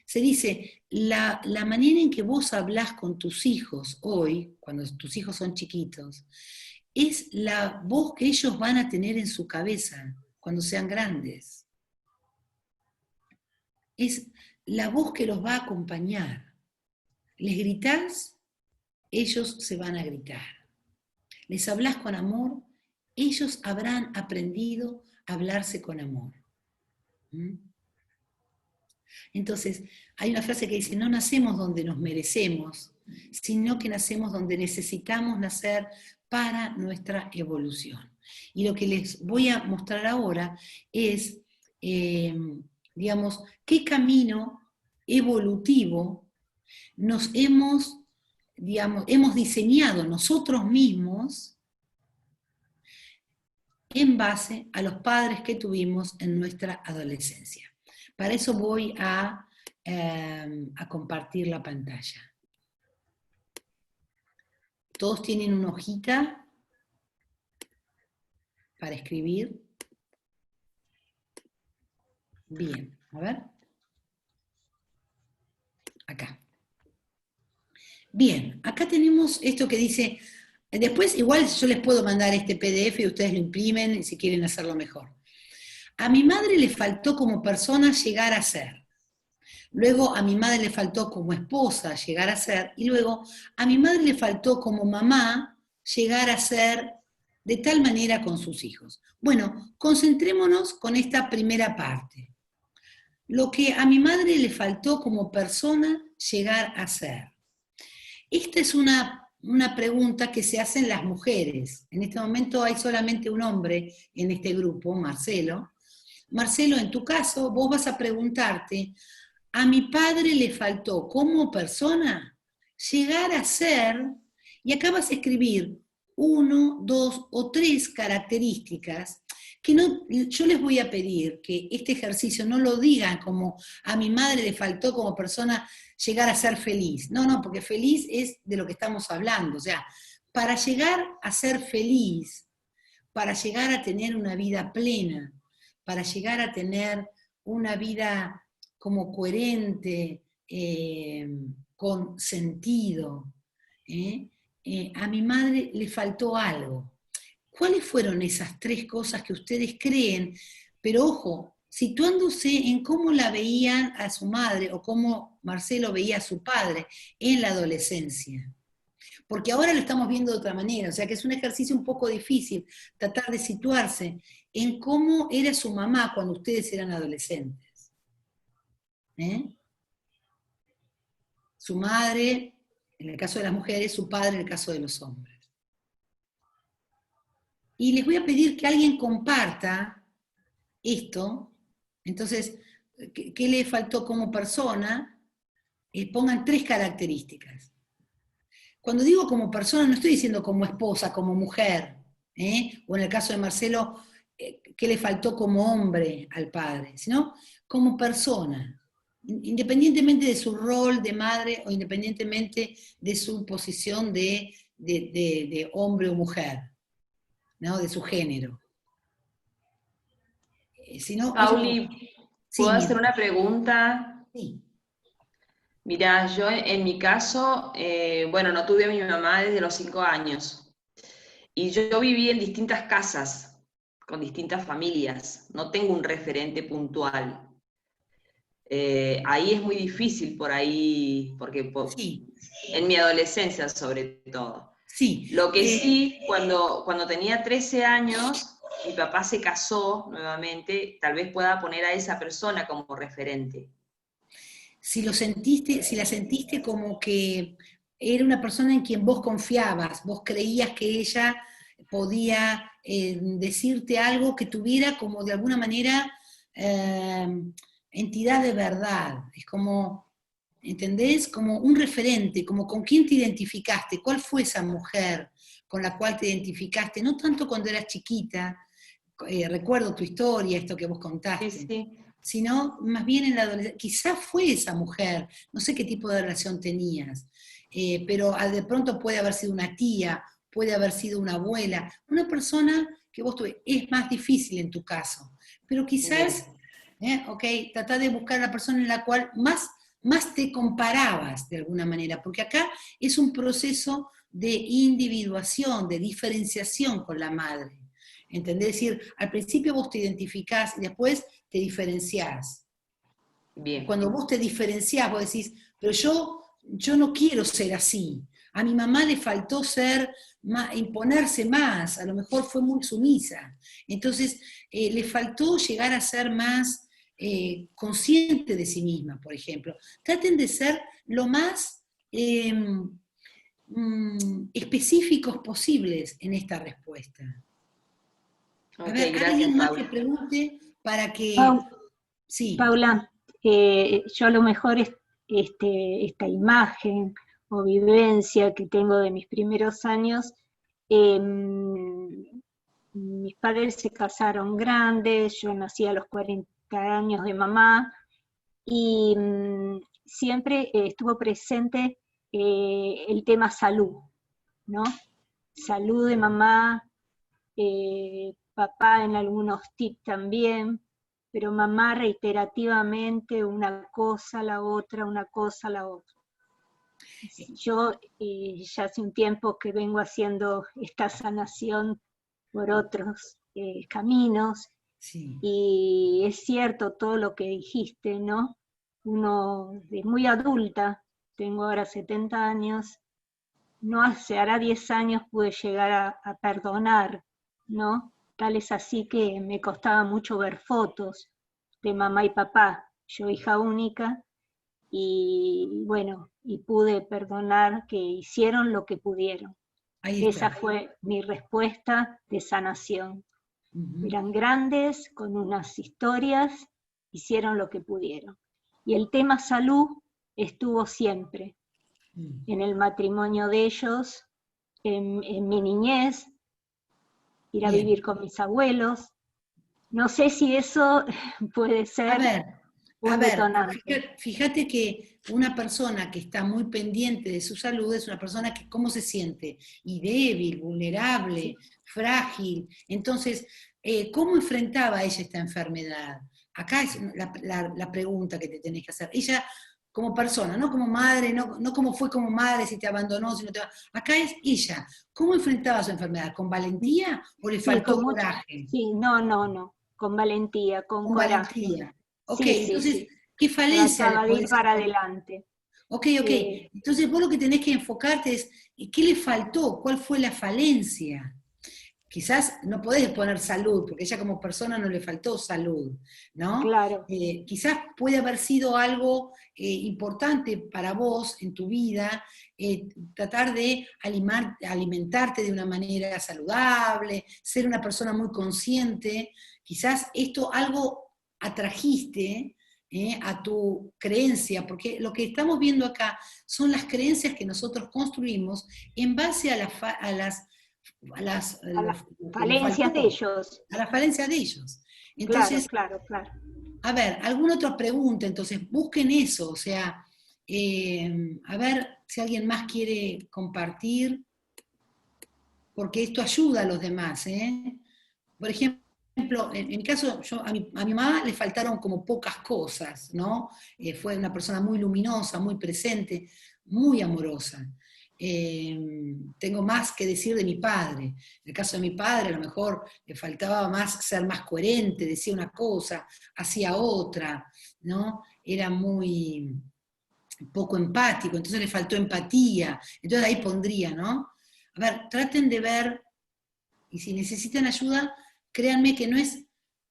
A: Se dice, la manera en que vos hablás con tus hijos hoy, cuando tus hijos son chiquitos, es la voz que ellos van a tener en su cabeza cuando sean grandes. Es la voz que los va a acompañar. Les gritás, ellos se van a gritar. Les hablás con amor, ellos habrán aprendido a hablarse con amor. Entonces, hay una frase que dice, no nacemos donde nos merecemos, sino que nacemos donde necesitamos nacer para nuestra evolución. Y lo que les voy a mostrar ahora es, digamos, qué camino evolutivo nos hemos diseñado nosotros mismos en base a los padres que tuvimos en nuestra adolescencia. Para eso voy a compartir la pantalla. ¿Todos tienen una hojita para escribir? Bien, a ver. Acá. Bien, acá tenemos esto que dice, después igual yo les puedo mandar este PDF y ustedes lo imprimen si quieren hacerlo mejor. A mi madre le faltó como persona llegar a ser. Luego a mi madre le faltó como esposa llegar a ser. Y luego a mi madre le faltó como mamá llegar a ser de tal manera con sus hijos. Bueno, concentrémonos con esta primera parte. Lo que a mi madre le faltó como persona llegar a ser. Esta es una pregunta que se hacen las mujeres. En este momento hay solamente un hombre en este grupo, Marcelo. Marcelo, en tu caso, vos vas a preguntarte, a mi padre le faltó como persona llegar a ser, y acá vas a escribir 1, 2 o 3 características que yo les voy a pedir que este ejercicio no lo digan como a mi madre le faltó como persona llegar a ser feliz. No, porque feliz es de lo que estamos hablando. O sea, para llegar a ser feliz, para llegar a tener una vida plena, para llegar a tener una vida como coherente, con sentido, a mi madre le faltó algo. ¿Cuáles fueron esas 3 cosas que ustedes creen? Pero ojo, situándose en cómo la veían a su madre o cómo Marcelo veía a su padre en la adolescencia. Porque ahora lo estamos viendo de otra manera, o sea que es un ejercicio un poco difícil tratar de situarse en cómo era su mamá cuando ustedes eran adolescentes. Su madre, en el caso de las mujeres, su padre en el caso de los hombres. Y les voy a pedir que alguien comparta esto. Entonces, ¿qué le faltó como persona? Pongan 3 características. Cuando digo como persona, no estoy diciendo como esposa, como mujer, o en el caso de Marcelo, ¿qué le faltó como hombre al padre? Sino como persona, independientemente de su rol de madre o independientemente de su posición de hombre o mujer, ¿no? De su género. Sino,
D: Pauli,
A: sí,
D: ¿puedo hacer una pregunta?
A: Sí.
D: Mirá, yo en mi caso, bueno, no tuve a mi mamá desde los 5 años. Y yo viví en distintas casas, con distintas familias. No tengo un referente puntual. Ahí es muy difícil por ahí, porque
A: Sí.
D: en mi adolescencia sobre todo.
A: Sí.
D: Lo que sí, cuando tenía 13 años, mi papá se casó nuevamente, tal vez pueda poner a esa persona como referente.
A: Si lo sentiste, si la sentiste como que era una persona en quien vos confiabas, vos creías que ella podía decirte algo que tuviera como de alguna manera entidad de verdad, es como, ¿entendés? Como un referente, como con quién te identificaste, cuál fue esa mujer con la cual te identificaste, no tanto cuando eras chiquita, recuerdo tu historia, esto que vos contaste.
D: Sí, sí.
A: Sino más bien en la adolescencia, quizás fue esa mujer, no sé qué tipo de relación tenías, pero de pronto puede haber sido una tía, puede haber sido una abuela, una persona que vos tuviste, es más difícil en tu caso, pero quizás, tratá de buscar a la persona en la cual más te comparabas de alguna manera, porque acá es un proceso de individuación, de diferenciación con la madre. ¿Entendés? Es decir, al principio vos te identificás y después te diferenciás.
D: Bien.
A: Cuando vos te diferenciás, vos decís, pero yo no quiero ser así. A mi mamá le faltó imponerse más, a lo mejor fue muy sumisa. Entonces, le faltó llegar a ser más consciente de sí misma, por ejemplo. Traten de ser lo más específicos posibles en esta respuesta. A ver,
D: gracias,
A: alguien más
D: Paula.
A: que pregunte para que... Sí.
C: Paula, yo a lo mejor esta imagen o vivencia que tengo de mis primeros años, mis padres se casaron grandes, yo nací a los 40 años de mamá, y siempre estuvo presente el tema salud, ¿no? Salud de mamá, papá en algunos tips también, pero mamá reiterativamente una cosa, la otra, una cosa, la otra. Yo ya hace un tiempo que vengo haciendo esta sanación por otros caminos,
A: Sí.
C: y es cierto todo lo que dijiste, ¿no? Uno de muy adulta, tengo ahora 70 años, no hará 10 años pude llegar a perdonar, ¿no? Tal es así que me costaba mucho ver fotos de mamá y papá, yo hija única, y bueno, y pude perdonar que hicieron lo que pudieron. Esa fue mi respuesta de sanación. Eran grandes, con unas historias, hicieron lo que pudieron. Y el tema salud estuvo siempre, en el matrimonio de ellos, en mi niñez, ir a vivir con mis abuelos. No sé si eso puede ser un detonante.
A: Fíjate que una persona que está muy pendiente de su salud es una persona que cómo se siente, y débil, vulnerable, frágil. Entonces, ¿cómo enfrentaba ella esta enfermedad? Acá es la pregunta que te tenés que hacer. Ella como persona, no como madre, no como fue como madre, si te abandonó, si no te abandonó. Acá es ella. ¿Cómo enfrentaba su enfermedad? ¿Con valentía o le faltó coraje?
C: Sí, no. con valentía, con
A: Con
C: coraje.
A: valentía. Ok,
C: Sí, sí,
A: entonces,
C: sí.
A: ¿qué falencia le
C: Trataba de ir
A: podés
C: para
A: encontrar?
C: adelante.
A: Ok, ok.
C: Eh,
A: Entonces vos lo que tenés que enfocarte es, ¿qué le faltó? ¿Cuál fue la falencia? Quizás no podés poner salud, porque ella como persona no le faltó salud, ¿no?
C: claro,
A: Quizás puede haber sido algo importante para vos en tu vida, tratar de alimentarte de una manera saludable, ser una persona muy consciente, quizás esto algo atrajiste a tu creencia, porque lo que estamos viendo acá son las creencias que nosotros construimos en base a
C: a las
A: lo que le
C: falencias de
A: faltó,
C: ellos.
A: a la falencia de ellos.
C: Claro,
A: Entonces,
C: claro, claro.
A: a ver, alguna otra pregunta, entonces busquen eso, o sea, a ver si alguien más quiere compartir, porque esto ayuda a los demás, ¿eh? Por ejemplo, en mi caso, a mi mamá le faltaron como pocas cosas, ¿no? Fue una persona muy luminosa, muy presente, muy amorosa. Tengo más que decir de mi padre. En el caso de mi padre, a lo mejor le faltaba más ser más coherente, decía una cosa, hacía otra, ¿no? Era muy poco empático, entonces le faltó empatía. Entonces ahí pondría, ¿no? A ver, traten de ver, y si necesitan ayuda, créanme que no es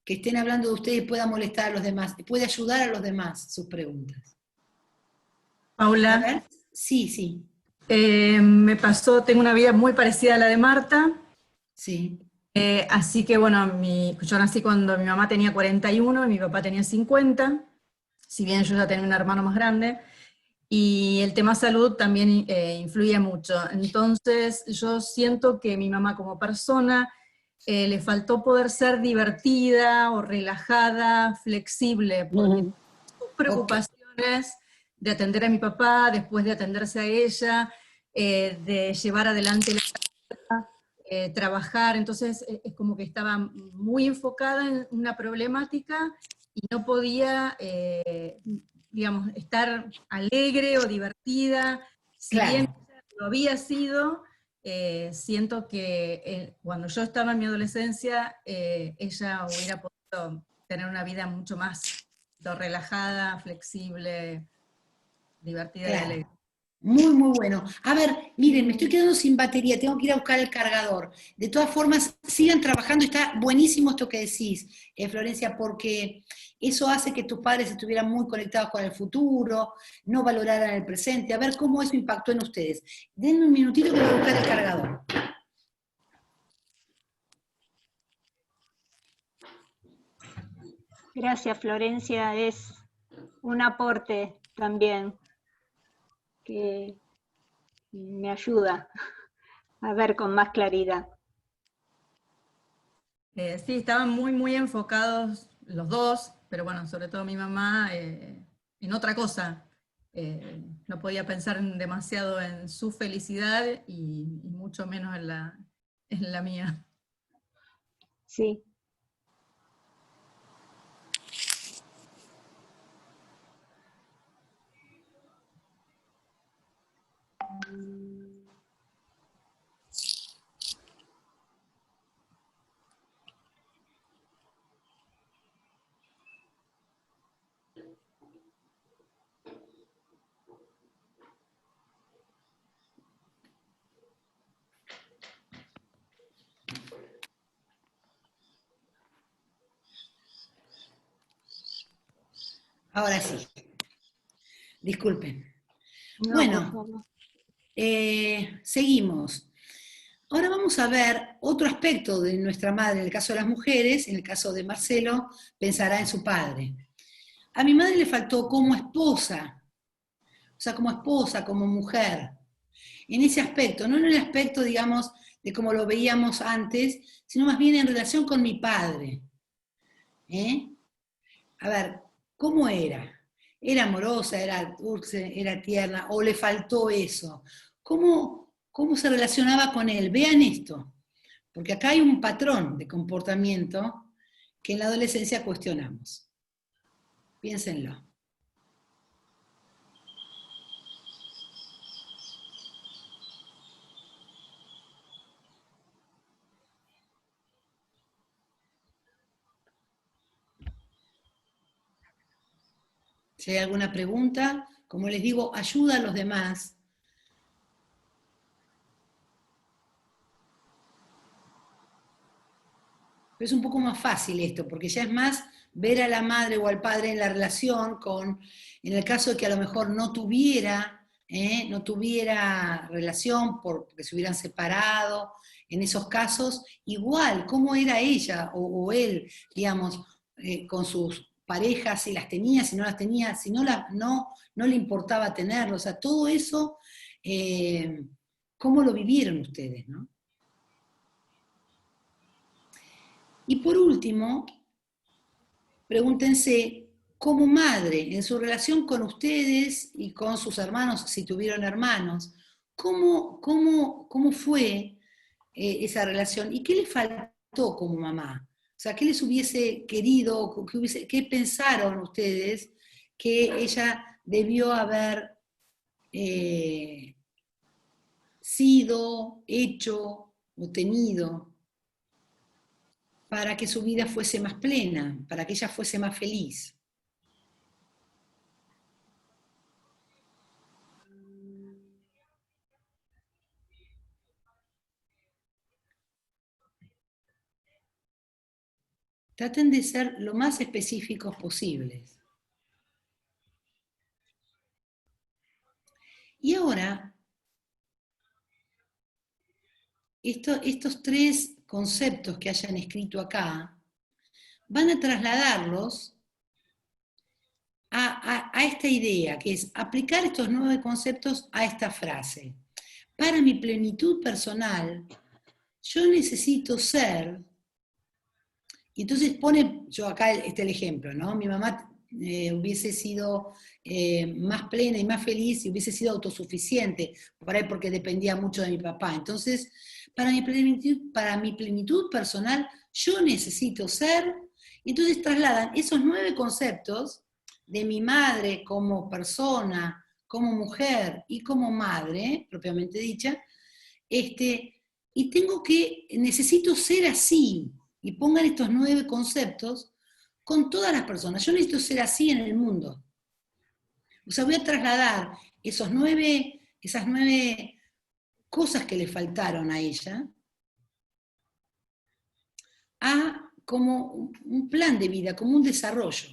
A: que estén hablando de ustedes y pueda molestar a los demás, puede ayudar a los demás sus preguntas. A
E: Paula,
A: ver, sí, sí,
E: me pasó, tengo una vida muy parecida a la de Marta,
A: sí.
E: así que bueno, yo nací cuando mi mamá tenía 41 y mi papá tenía 50, si bien yo ya tenía un hermano más grande, y el tema salud también influye mucho. Entonces yo siento que mi mamá como persona le faltó poder ser divertida o relajada, flexible, porque sus
A: Ok,
E: preocupaciones de atender a mi papá, después de atenderse a ella, de llevar adelante trabajar, entonces es como que estaba muy enfocada en una problemática y no podía, digamos, estar alegre o divertida, si bien
A: claro.
E: lo había sido, siento que cuando yo estaba en mi adolescencia, ella hubiera podido tener una vida mucho más relajada, flexible, divertida y
A: Claro.
E: alegre.
A: Muy, muy bueno. A ver, miren, me estoy quedando sin batería, tengo que ir a buscar el cargador. De todas formas, sigan trabajando, está buenísimo esto que decís, Florencia, porque eso hace que tus padres estuvieran muy conectados con el futuro, no valoraran el presente. A ver cómo eso impactó en ustedes. Denme un minutito que voy a buscar el cargador.
C: Gracias, Florencia, es un aporte también que me ayuda a ver con más claridad.
E: Sí, estaban muy, muy enfocados los dos, pero bueno, sobre todo mi mamá en otra cosa. No podía pensar demasiado en su felicidad y mucho menos en la mía.
C: Sí.
A: Ahora sí, disculpen.
C: No, por
A: Bueno,
C: favor.
A: seguimos. Ahora vamos a ver otro aspecto de nuestra madre, en el caso de las mujeres, en el caso de Marcelo, pensará en su padre. A mi madre le faltó como esposa, o sea, como esposa, como mujer, en ese aspecto, no en el aspecto, digamos, de como lo veíamos antes, sino más bien en relación con mi padre. ¿Eh? A ver, ¿cómo era? ¿Era amorosa, era dulce, era tierna, o le faltó eso? ¿Cómo se relacionaba con él? Vean esto, porque acá hay un patrón de comportamiento que en la adolescencia cuestionamos. Piénsenlo. Si hay alguna pregunta, como les digo, ayuda a los demás. Pero es un poco más fácil esto, porque ya es más ver a la madre o al padre en la relación en el caso de que a lo mejor no tuviera relación porque se hubieran separado, en esos casos, igual, cómo era ella o él, digamos, con sus parejas, si las tenía, si no las tenía, si no le importaba tenerlo, o sea, todo eso, cómo lo vivieron ustedes, ¿no? Y por último, pregúntense, como madre, en su relación con ustedes y con sus hermanos, si tuvieron hermanos, ¿cómo fue esa relación? ¿Y qué les faltó como mamá? O sea, ¿qué les hubiese querido, qué pensaron ustedes que ella debió haber sido, hecho o tenido para que su vida fuese más plena, para que ella fuese más feliz? Traten de ser lo más específicos posibles. Y ahora, estos 3 conceptos que hayan escrito acá, van a trasladarlos a esta idea, que es aplicar estos 9 conceptos a esta frase. Para mi plenitud personal, yo necesito ser. Y entonces yo acá el ejemplo, ¿no? Mi mamá hubiese sido más plena y más feliz y hubiese sido autosuficiente, por ahí porque dependía mucho de mi papá. Entonces, para mi plenitud personal, yo necesito ser. Y entonces trasladan esos 9 conceptos de mi madre como persona, como mujer y como madre, propiamente dicha, y necesito ser así. Y pongan estos 9 conceptos con todas las personas. Yo necesito ser así en el mundo. O sea, voy a trasladar esas 9 cosas que le faltaron a ella a como un plan de vida, como un desarrollo.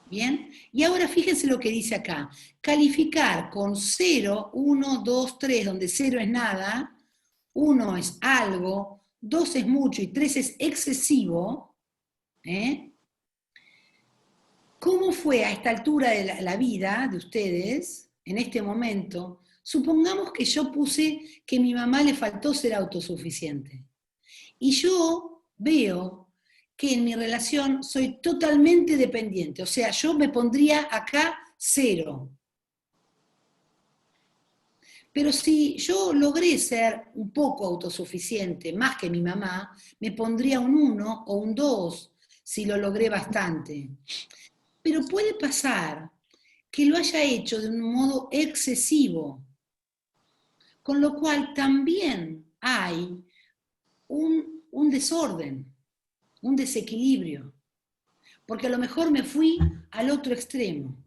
A: ¿Bien? Y ahora fíjense lo que dice acá. Calificar con 0, 1, 2, 3, donde 0 es nada, 1 es algo, 2 es mucho y 3 es excesivo. ¿Cómo fue a esta altura de la vida de ustedes, en este momento? Supongamos que yo puse que a mi mamá le faltó ser autosuficiente. Y yo veo que en mi relación soy totalmente dependiente. O sea, yo me pondría acá 0. Pero si yo logré ser un poco autosuficiente, más que mi mamá, me pondría un 1 o un 2, si lo logré bastante. Pero puede pasar que lo haya hecho de un modo excesivo, con lo cual también hay un desorden, un desequilibrio, porque a lo mejor me fui al otro extremo.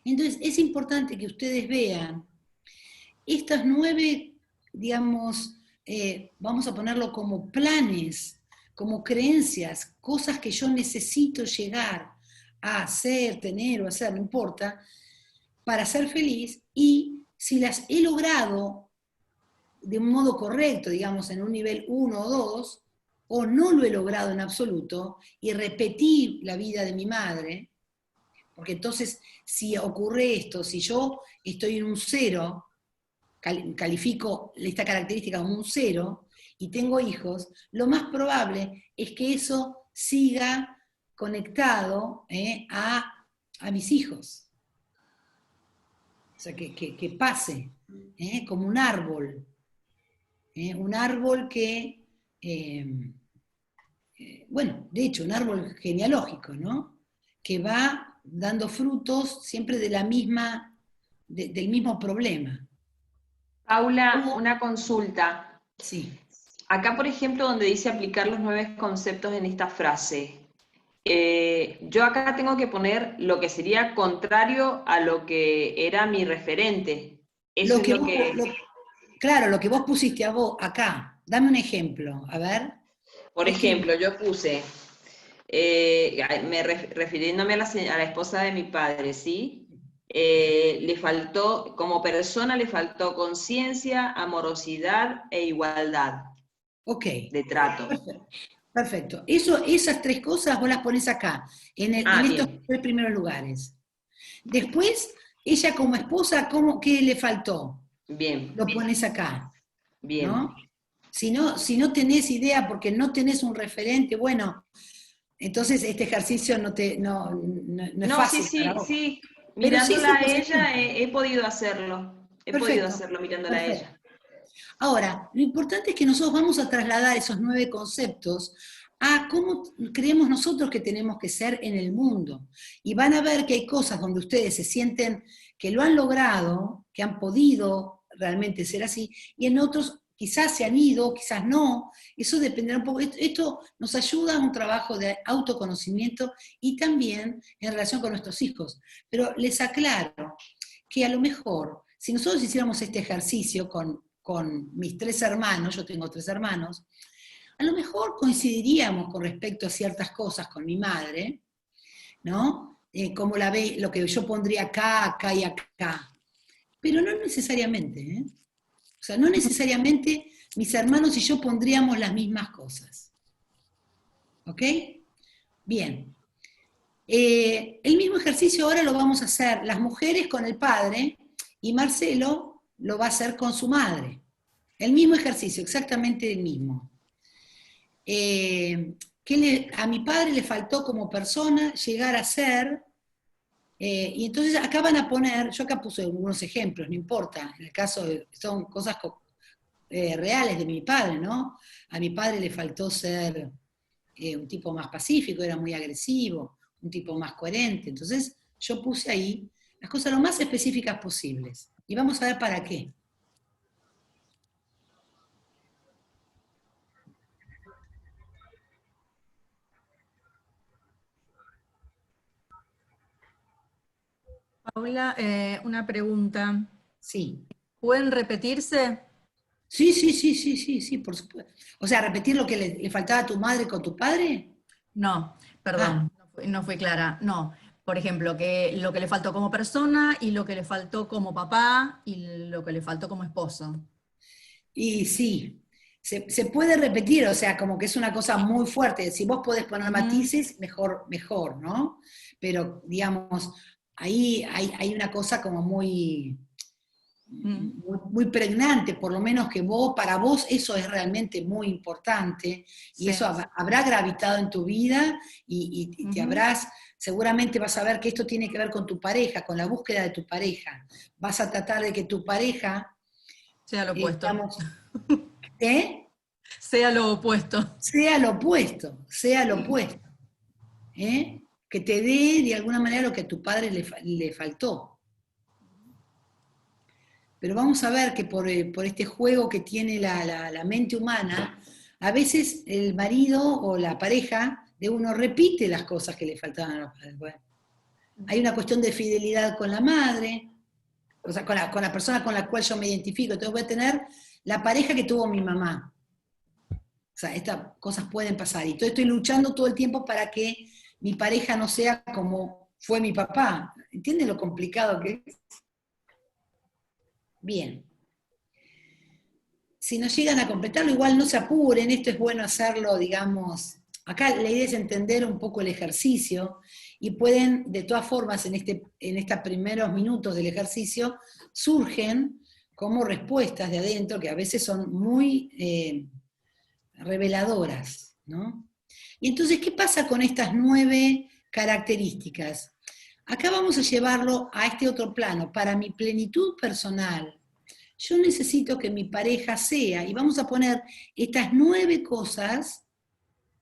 A: Entonces es importante que ustedes vean estas 9, digamos, vamos a ponerlo como planes, como creencias, cosas que yo necesito llegar a hacer, tener o hacer, no importa, para ser feliz, y si las he logrado de un modo correcto, digamos, en un nivel 1 o 2, o no lo he logrado en absoluto, y repetí la vida de mi madre, porque entonces, si ocurre esto, si yo estoy en un 0, califico esta característica como un 0, y tengo hijos, lo más probable es que eso siga conectado a mis hijos. O sea, que pase como un árbol. Un árbol que, bueno, de hecho, un árbol genealógico, ¿no? Que va dando frutos siempre del mismo problema.
D: Paula, una consulta.
A: Sí.
D: Acá, por ejemplo, donde dice aplicar los 9 conceptos en esta frase, Yo acá tengo que poner lo que sería contrario a lo que era mi referente. Eso
A: Lo
D: es
A: que
D: lo
A: vos,
D: que...
A: claro, lo que vos pusiste acá. Dame un ejemplo, a ver.
D: Por
A: ¿Qué
D: ejemplo, yo puse, refiriéndome a a la esposa de mi padre, ¿sí? Le faltó, como persona, le faltó conciencia, amorosidad e igualdad
A: Ok,
D: de trato.
A: perfecto. Perfecto. Esas tres cosas vos las pones acá, en estos
D: Bien,
A: tres primeros lugares. Después, ella como esposa, ¿qué le faltó?
D: bien,
A: Lo pones acá,
D: bien.
A: ¿no? Si no tenés idea porque no tenés un referente, bueno, entonces este ejercicio no es
D: No, sí,
A: fácil para
D: sí,
A: vos.
D: sí.
A: Pero sí
D: Mirándola
A: se
D: a ella
A: posibilita.
D: he podido hacerlo. He podido
A: Perfecto,
D: hacerlo mirándola a
A: perfecto.
D: ella.
A: Ahora, lo importante es que nosotros vamos a trasladar esos 9 conceptos a cómo creemos nosotros que tenemos que ser en el mundo. Y van a ver que hay cosas donde ustedes se sienten que lo han logrado, que han podido realmente ser así, y en otros quizás se han ido, quizás no. Eso dependerá un poco. Esto nos ayuda a un trabajo de autoconocimiento y también en relación con nuestros hijos. Pero les aclaro que a lo mejor, si nosotros hiciéramos este ejercicio con mis 3 hermanos, yo tengo 3 hermanos, a lo mejor coincidiríamos con respecto a ciertas cosas con mi madre, ¿no? Como la ve, lo que yo pondría acá, acá y acá. Pero no necesariamente, ¿eh? O sea, no necesariamente mis hermanos y yo pondríamos las mismas cosas. ¿Ok? Bien. El mismo ejercicio ahora lo vamos a hacer las mujeres con el padre y Marcelo lo va a hacer con su madre. El mismo ejercicio, exactamente el mismo. A mi padre le faltó como persona llegar a ser, y entonces acá van a poner, yo acá puse algunos ejemplos, no importa, en el caso son cosas reales de mi padre, ¿no? A mi padre le faltó ser un tipo más pacífico, era muy agresivo, un tipo más coherente, entonces yo puse ahí las cosas lo más específicas posibles, y vamos a ver para qué.
E: Paula, una pregunta.
A: Sí.
E: ¿Pueden repetirse?
A: Sí, sí, sí, sí, sí, sí, por supuesto. O sea, repetir lo que le faltaba a tu madre con tu padre.
E: No,
A: Ah,
E: perdón, no fui clara. No. Por ejemplo, que lo que le faltó como persona y lo que le faltó como papá y lo que le faltó como esposo.
A: y sí, se puede repetir, o sea, como que es una cosa muy fuerte. Si vos podés poner
E: Ujú,
A: matices, mejor, mejor, ¿no? Pero, digamos, ahí hay una cosa como muy,
E: mm,
A: muy pregnante, por lo menos que vos, para vos eso es realmente muy importante, y
E: sí.
A: eso habrá gravitado en tu vida, y te
E: Ujú.
A: seguramente vas a ver que esto tiene que ver con tu pareja, con la búsqueda de tu pareja. Vas a tratar de que tu pareja,
E: Sea lo opuesto.
A: digamos, ¿eh?
E: Sea lo opuesto.
A: Sea lo opuesto, ¿eh? Que te dé de alguna manera lo que a tu padre le faltó. Pero vamos a ver que por este juego que tiene la mente humana, a veces el marido o la pareja de uno repite las cosas que le faltaban a los padres. Bueno, hay una cuestión de fidelidad con la madre, o sea, con la persona con la cual yo me identifico. Entonces voy a tener la pareja que tuvo mi mamá. O sea, estas cosas pueden pasar. Y estoy luchando todo el tiempo para que mi pareja no sea como fue mi papá. ¿Entienden lo complicado que es? Bien. Si no llegan a completarlo, igual no se apuren, esto es bueno hacerlo, digamos, acá la idea es entender un poco el ejercicio, y pueden, de todas formas, en estos primeros minutos del ejercicio, surgen como respuestas de adentro que a veces son muy reveladoras, ¿no? Y entonces, ¿qué pasa con estas 9 características? Acá vamos a llevarlo a este otro plano. Para mi plenitud personal, yo necesito que mi pareja sea, y vamos a poner estas 9 cosas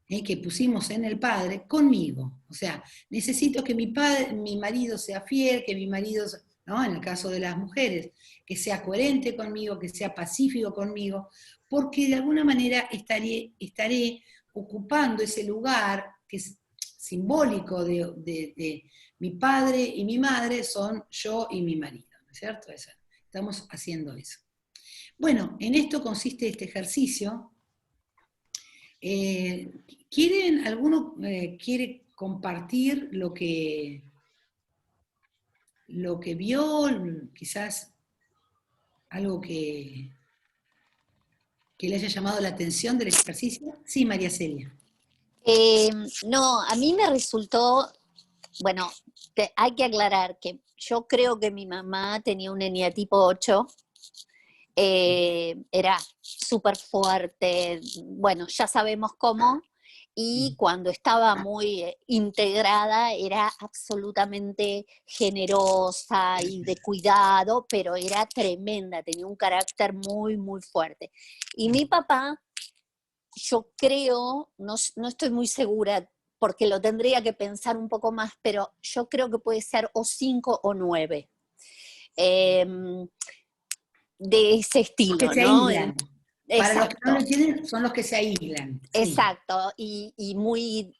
A: que pusimos en el padre conmigo. O sea, necesito que mi marido sea fiel, que mi marido, ¿no? En el caso de las mujeres, que sea coherente conmigo, que sea pacífico conmigo, porque de alguna manera estaré ocupando ese lugar que simbólico de mi padre y mi madre son yo y mi marido, ¿no es cierto? Estamos haciendo eso. Bueno, en esto consiste este ejercicio. ¿Alguno quiere compartir lo que vio, quizás algo que le haya llamado la atención del ejercicio? Sí, María Celia.
F: No, a mí me resultó, bueno, hay que aclarar que yo creo que mi mamá tenía un eneatipo 8, era súper fuerte, bueno, ya sabemos cómo, y cuando estaba muy integrada era absolutamente generosa y de cuidado, pero era tremenda, tenía un carácter muy, muy fuerte. Y mi papá, yo creo, no estoy muy segura, porque lo tendría que pensar un poco más, pero yo creo que puede ser o 5 o 9. De ese estilo,
A: Que se
F: ¿no?
A: aíslan. Para los que no
F: Exacto,
A: lo entienden, son los que se aíslan. Sí.
F: exacto, y muy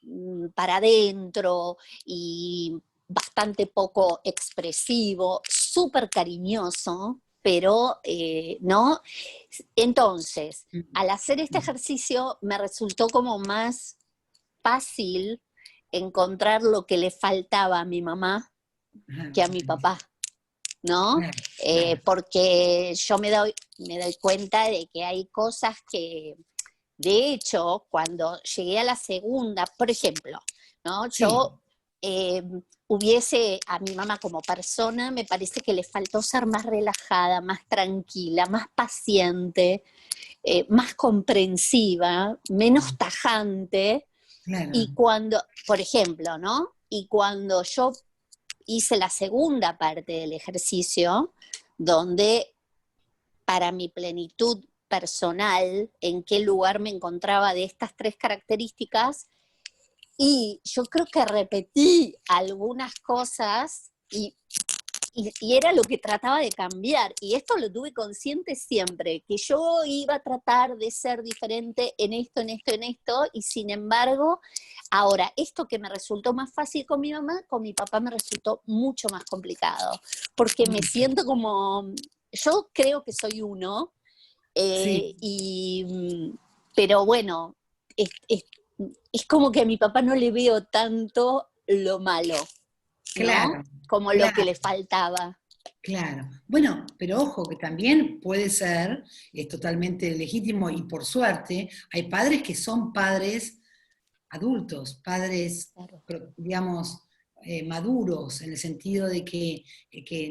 F: para adentro, y bastante poco expresivo, súper cariñoso, pero no. Entonces, al hacer este ejercicio me resultó como más fácil encontrar lo que le faltaba a mi mamá que a mi papá, ¿no?
A: Claro.
F: Porque yo me doy cuenta de que hay cosas que, de hecho, cuando llegué a la segunda, por ejemplo, ¿no? Yo hubiese, a mi mamá como persona, me parece que le faltó ser más relajada, más tranquila, más paciente, más comprensiva, menos tajante.
A: Claro.
F: Y cuando, por ejemplo, ¿no? Y cuando yo hice la segunda parte del ejercicio, donde para mi plenitud personal, en qué lugar me encontraba de estas 3 características, y yo creo que repetí algunas cosas y era lo que trataba de cambiar, y esto lo tuve consciente siempre, que yo iba a tratar de ser diferente en esto, y sin embargo, ahora, esto que me resultó más fácil con mi mamá, con mi papá me resultó mucho más complicado, porque me siento como, yo creo que soy uno, pero bueno, es como que a mi papá no le veo tanto lo malo, ¿no?
A: Claro,
F: Como lo que le faltaba.
A: Claro. Bueno, pero ojo, que también puede ser, es totalmente legítimo y por suerte, hay padres que son padres adultos, padres, digamos, maduros, en el sentido de que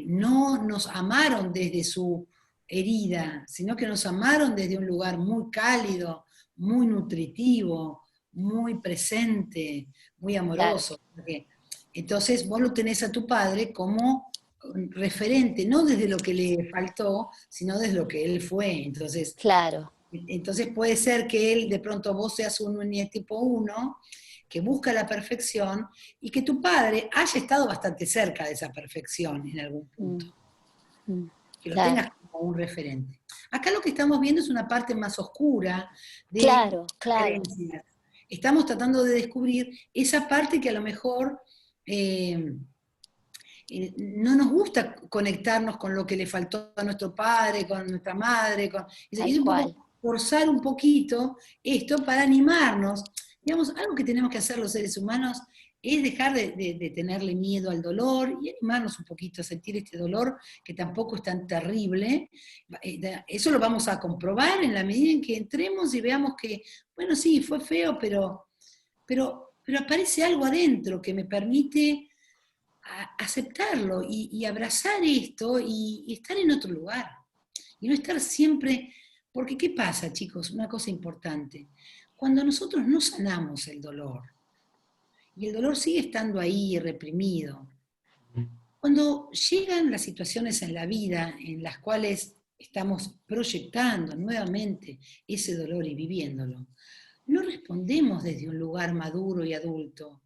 A: no nos amaron desde su herida, sino que nos amaron desde un lugar muy cálido, muy nutritivo, muy presente, muy amoroso. Claro. Entonces vos lo tenés a tu padre como referente, no desde lo que le faltó, sino desde lo que él fue. Entonces,
F: claro.
A: Entonces puede ser que él, de pronto vos seas un tipo 1, que busca la perfección, y que tu padre haya estado bastante cerca de esa perfección en algún punto. Que lo tengas como un referente. Acá lo que estamos viendo es una parte más oscura de creencias. Estamos tratando de descubrir esa parte que a lo mejor no nos gusta conectarnos con lo que le faltó a nuestro padre, con nuestra madre, y un poco forzar un poquito esto para animarnos. Digamos, algo que tenemos que hacer los seres humanos es dejar de tenerle miedo al dolor y animarnos un poquito a sentir este dolor que tampoco es tan terrible. Eso lo vamos a comprobar en la medida en que entremos y veamos que, bueno, sí, fue feo, pero aparece algo adentro que me permite aceptarlo y abrazar esto y estar en otro lugar. Y no estar siempre, porque ¿qué pasa, chicos? Una cosa importante. Cuando nosotros no sanamos el dolor, y el dolor sigue estando ahí reprimido, cuando llegan las situaciones en la vida en las cuales estamos proyectando nuevamente ese dolor y viviéndolo, no respondemos desde un lugar maduro y adulto,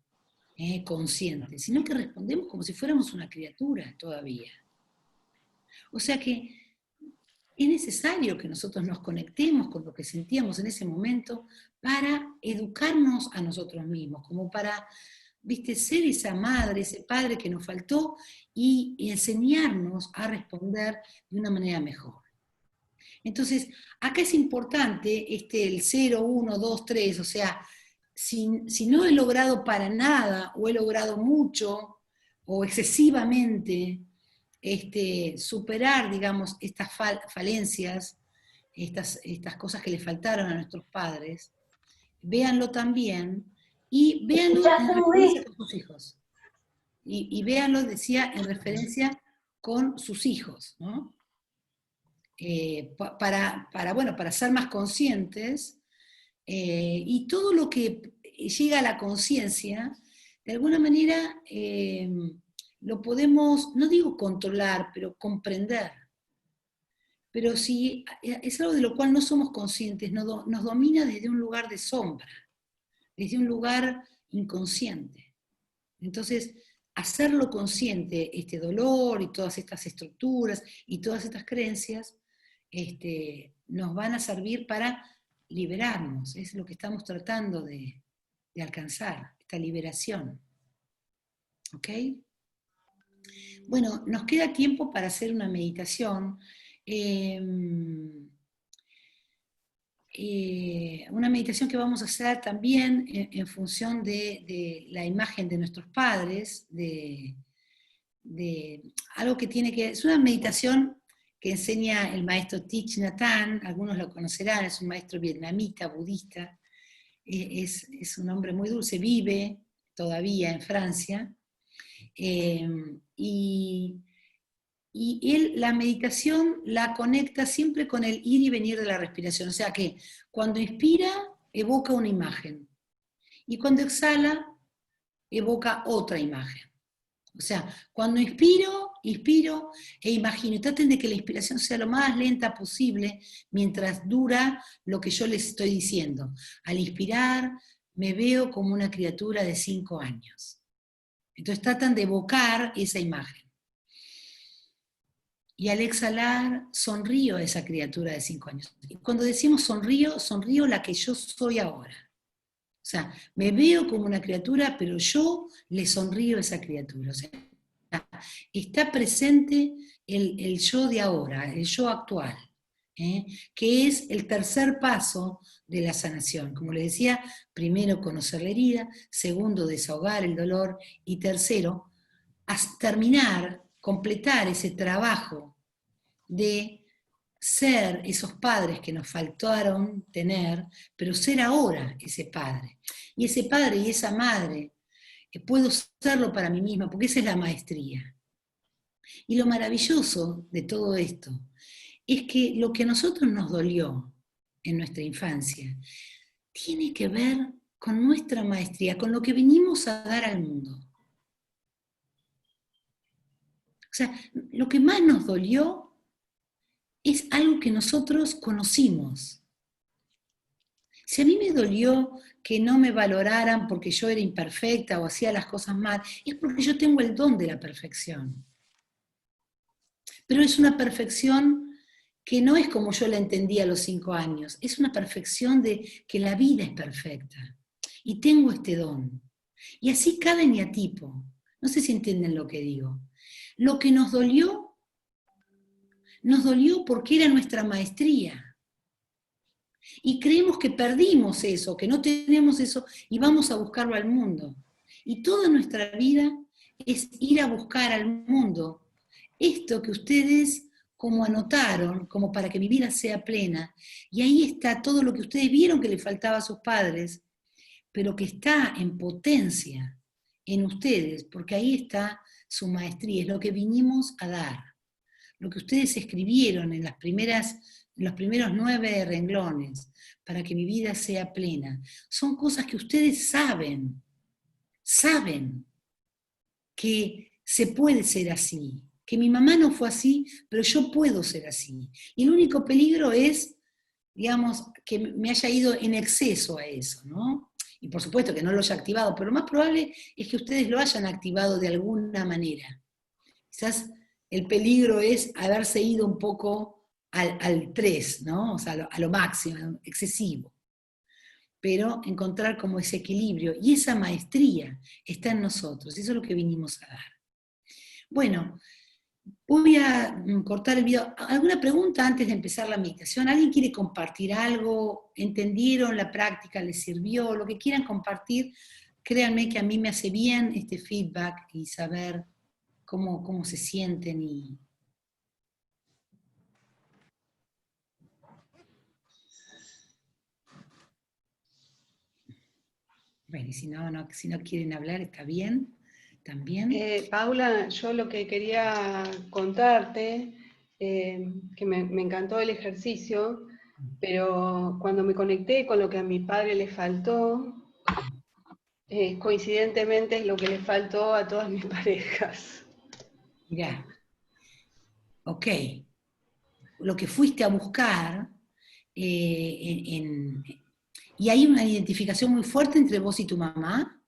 A: consciente, sino que respondemos como si fuéramos una criatura todavía. O sea que es necesario que nosotros nos conectemos con lo que sentíamos en ese momento para educarnos a nosotros mismos, como para viste, ser esa madre, ese padre que nos faltó y enseñarnos a responder de una manera mejor. Entonces, acá es importante el 0, 1, 2, 3, o sea, si no he logrado para nada, o he logrado mucho, o excesivamente, superar, digamos, estas falencias, estas cosas que le faltaron a nuestros padres, véanlo también, y véanlo en referencia con sus hijos. Y véanlo, decía, en referencia con sus hijos, ¿no? Para ser más conscientes, y todo lo que llega a la conciencia, de alguna manera lo podemos, no digo controlar, pero comprender. Pero si es algo de lo cual no somos conscientes, nos domina desde un lugar de sombra, desde un lugar inconsciente. Entonces, hacerlo consciente, este dolor y todas estas estructuras y todas estas creencias, nos van a servir para liberarnos. Es lo que estamos tratando de alcanzar, esta liberación. ¿Ok? Bueno, nos queda tiempo para hacer una meditación. Una meditación que vamos a hacer también en función de la imagen de nuestros padres, de algo que tiene que... Es una meditación que enseña el maestro Thich Nhat Hanh, algunos lo conocerán, es un maestro vietnamita, budista, es un hombre muy dulce, vive todavía en Francia, y él la meditación la conecta siempre con el ir y venir de la respiración, o sea que cuando inspira evoca una imagen, y cuando exhala evoca otra imagen. O sea, cuando inspiro e imagino, y traten de que la inspiración sea lo más lenta posible mientras dura lo que yo les estoy diciendo. Al inspirar me veo como una criatura de 5 años. Entonces tratan de evocar esa imagen. Y al exhalar, sonrío a esa criatura de 5 años. Y cuando decimos sonrío la que yo soy ahora. O sea, me veo como una criatura, pero yo le sonrío a esa criatura. O sea, está presente el yo de ahora, el yo actual, que es el tercer paso de la sanación. Como les decía, primero conocer la herida, segundo desahogar el dolor, y tercero, completar ese trabajo de ser esos padres que nos faltaron tener, pero ser ahora ese padre. Y ese padre y esa madre, puedo serlo para mí misma, porque esa es la maestría. Y lo maravilloso de todo esto es que lo que a nosotros nos dolió en nuestra infancia tiene que ver con nuestra maestría, con lo que vinimos a dar al mundo. O sea, lo que más nos dolió es algo que nosotros conocimos. Si a mí me dolió que no me valoraran porque yo era imperfecta o hacía las cosas mal, es porque yo tengo el don de la perfección. Pero es una perfección que no es como yo la entendí a los 5 años, es una perfección de que la vida es perfecta. Y tengo este don. Y así cada eneatipo. No sé si entienden lo que digo. Lo que nos dolió porque era nuestra maestría. Y creemos que perdimos eso, que no tenemos eso, y vamos a buscarlo al mundo. Y toda nuestra vida es ir a buscar al mundo esto que ustedes como anotaron, como para que mi vida sea plena. Y ahí está todo lo que ustedes vieron que le faltaba a sus padres, pero que está en potencia en ustedes, porque ahí está su maestría, es lo que vinimos a dar. Lo que ustedes escribieron en los primeros 9 renglones, para que mi vida sea plena, son cosas que ustedes saben que se puede ser así, que mi mamá no fue así, pero yo puedo ser así. Y el único peligro es, digamos, que me haya ido en exceso a eso, ¿no? Y por supuesto que no lo haya activado, pero lo más probable es que ustedes lo hayan activado de alguna manera. Quizás el peligro es haberse ido un poco al 3, ¿no? O sea, a lo máximo, excesivo. pero encontrar como ese equilibrio, y esa maestría está en nosotros, eso es lo que vinimos a dar. Bueno, voy a cortar el video. ¿Alguna pregunta antes de empezar la meditación? ¿Alguien quiere compartir algo? ¿Entendieron la práctica? ¿Les sirvió? Lo que quieran compartir, créanme que a mí me hace bien este feedback y saber cómo se sienten y... Bueno, y si no quieren hablar, está bien, también.
G: Paula, yo lo que quería contarte, que me encantó el ejercicio, pero cuando me conecté con lo que a mi padre le faltó, coincidentemente es lo que le faltó a todas mis parejas.
A: Mirá, ok, lo que fuiste a buscar, y hay una identificación muy fuerte entre vos y tu mamá.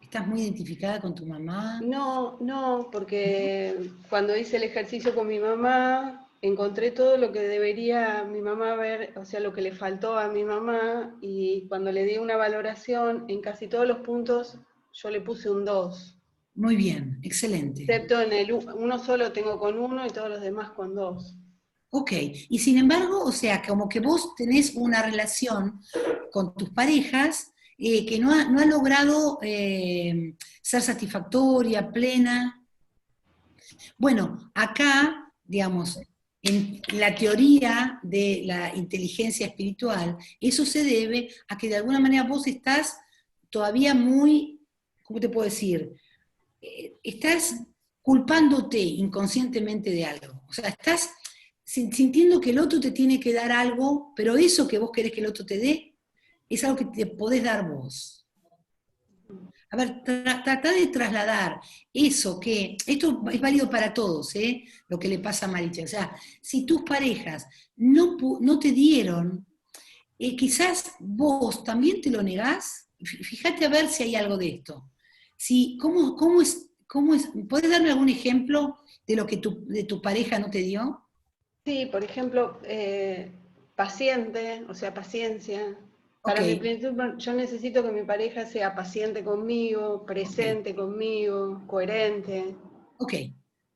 A: ¿Estás muy identificada con tu mamá?
G: No, porque cuando hice el ejercicio con mi mamá, encontré todo lo que debería mi mamá ver, o sea, lo que le faltó a mi mamá, y cuando le di una valoración, en casi todos los puntos yo le puse un 2.
A: Muy bien, excelente.
G: Excepto en el uno solo tengo con 1 y todos los demás con 2.
A: Ok, y sin embargo, o sea, como que vos tenés una relación con tus parejas que no ha logrado ser satisfactoria, plena. Bueno, acá, digamos, en la teoría de la inteligencia espiritual, eso se debe a que de alguna manera vos estás todavía muy, ¿cómo te puedo decir? Estás culpándote inconscientemente de algo. O sea, estás sintiendo que el otro te tiene que dar algo, pero eso que vos querés que el otro te dé, es algo que te podés dar vos. A ver, trata de trasladar eso que, esto es válido para todos, lo que le pasa a Maricha. O sea, si tus parejas no te dieron, quizás vos también te lo negás. Fíjate a ver si hay algo de esto. Si, ¿cómo es? ¿Puedes darme algún ejemplo de lo que de tu pareja no te dio?
G: Sí, por ejemplo, paciente, o sea, paciencia. Para mi plenitud, yo necesito que mi pareja sea paciente conmigo, presente conmigo, coherente.
A: Ok,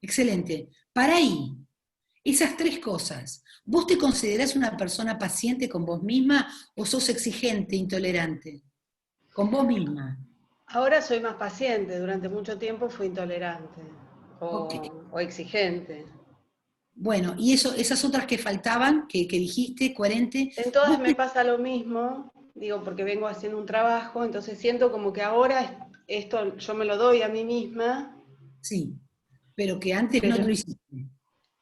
A: excelente. Para ahí, esas 3 cosas, ¿vos te considerás una persona paciente con vos misma o sos exigente, intolerante? Con vos misma.
G: Ahora soy más paciente, durante mucho tiempo fui intolerante o exigente.
A: Bueno, y esas otras que faltaban, que dijiste, coherente.
G: En todas me pasa lo mismo, digo, porque vengo haciendo un trabajo, entonces siento como que ahora esto yo me lo doy a mí misma.
A: Sí, pero que antes no lo hiciste.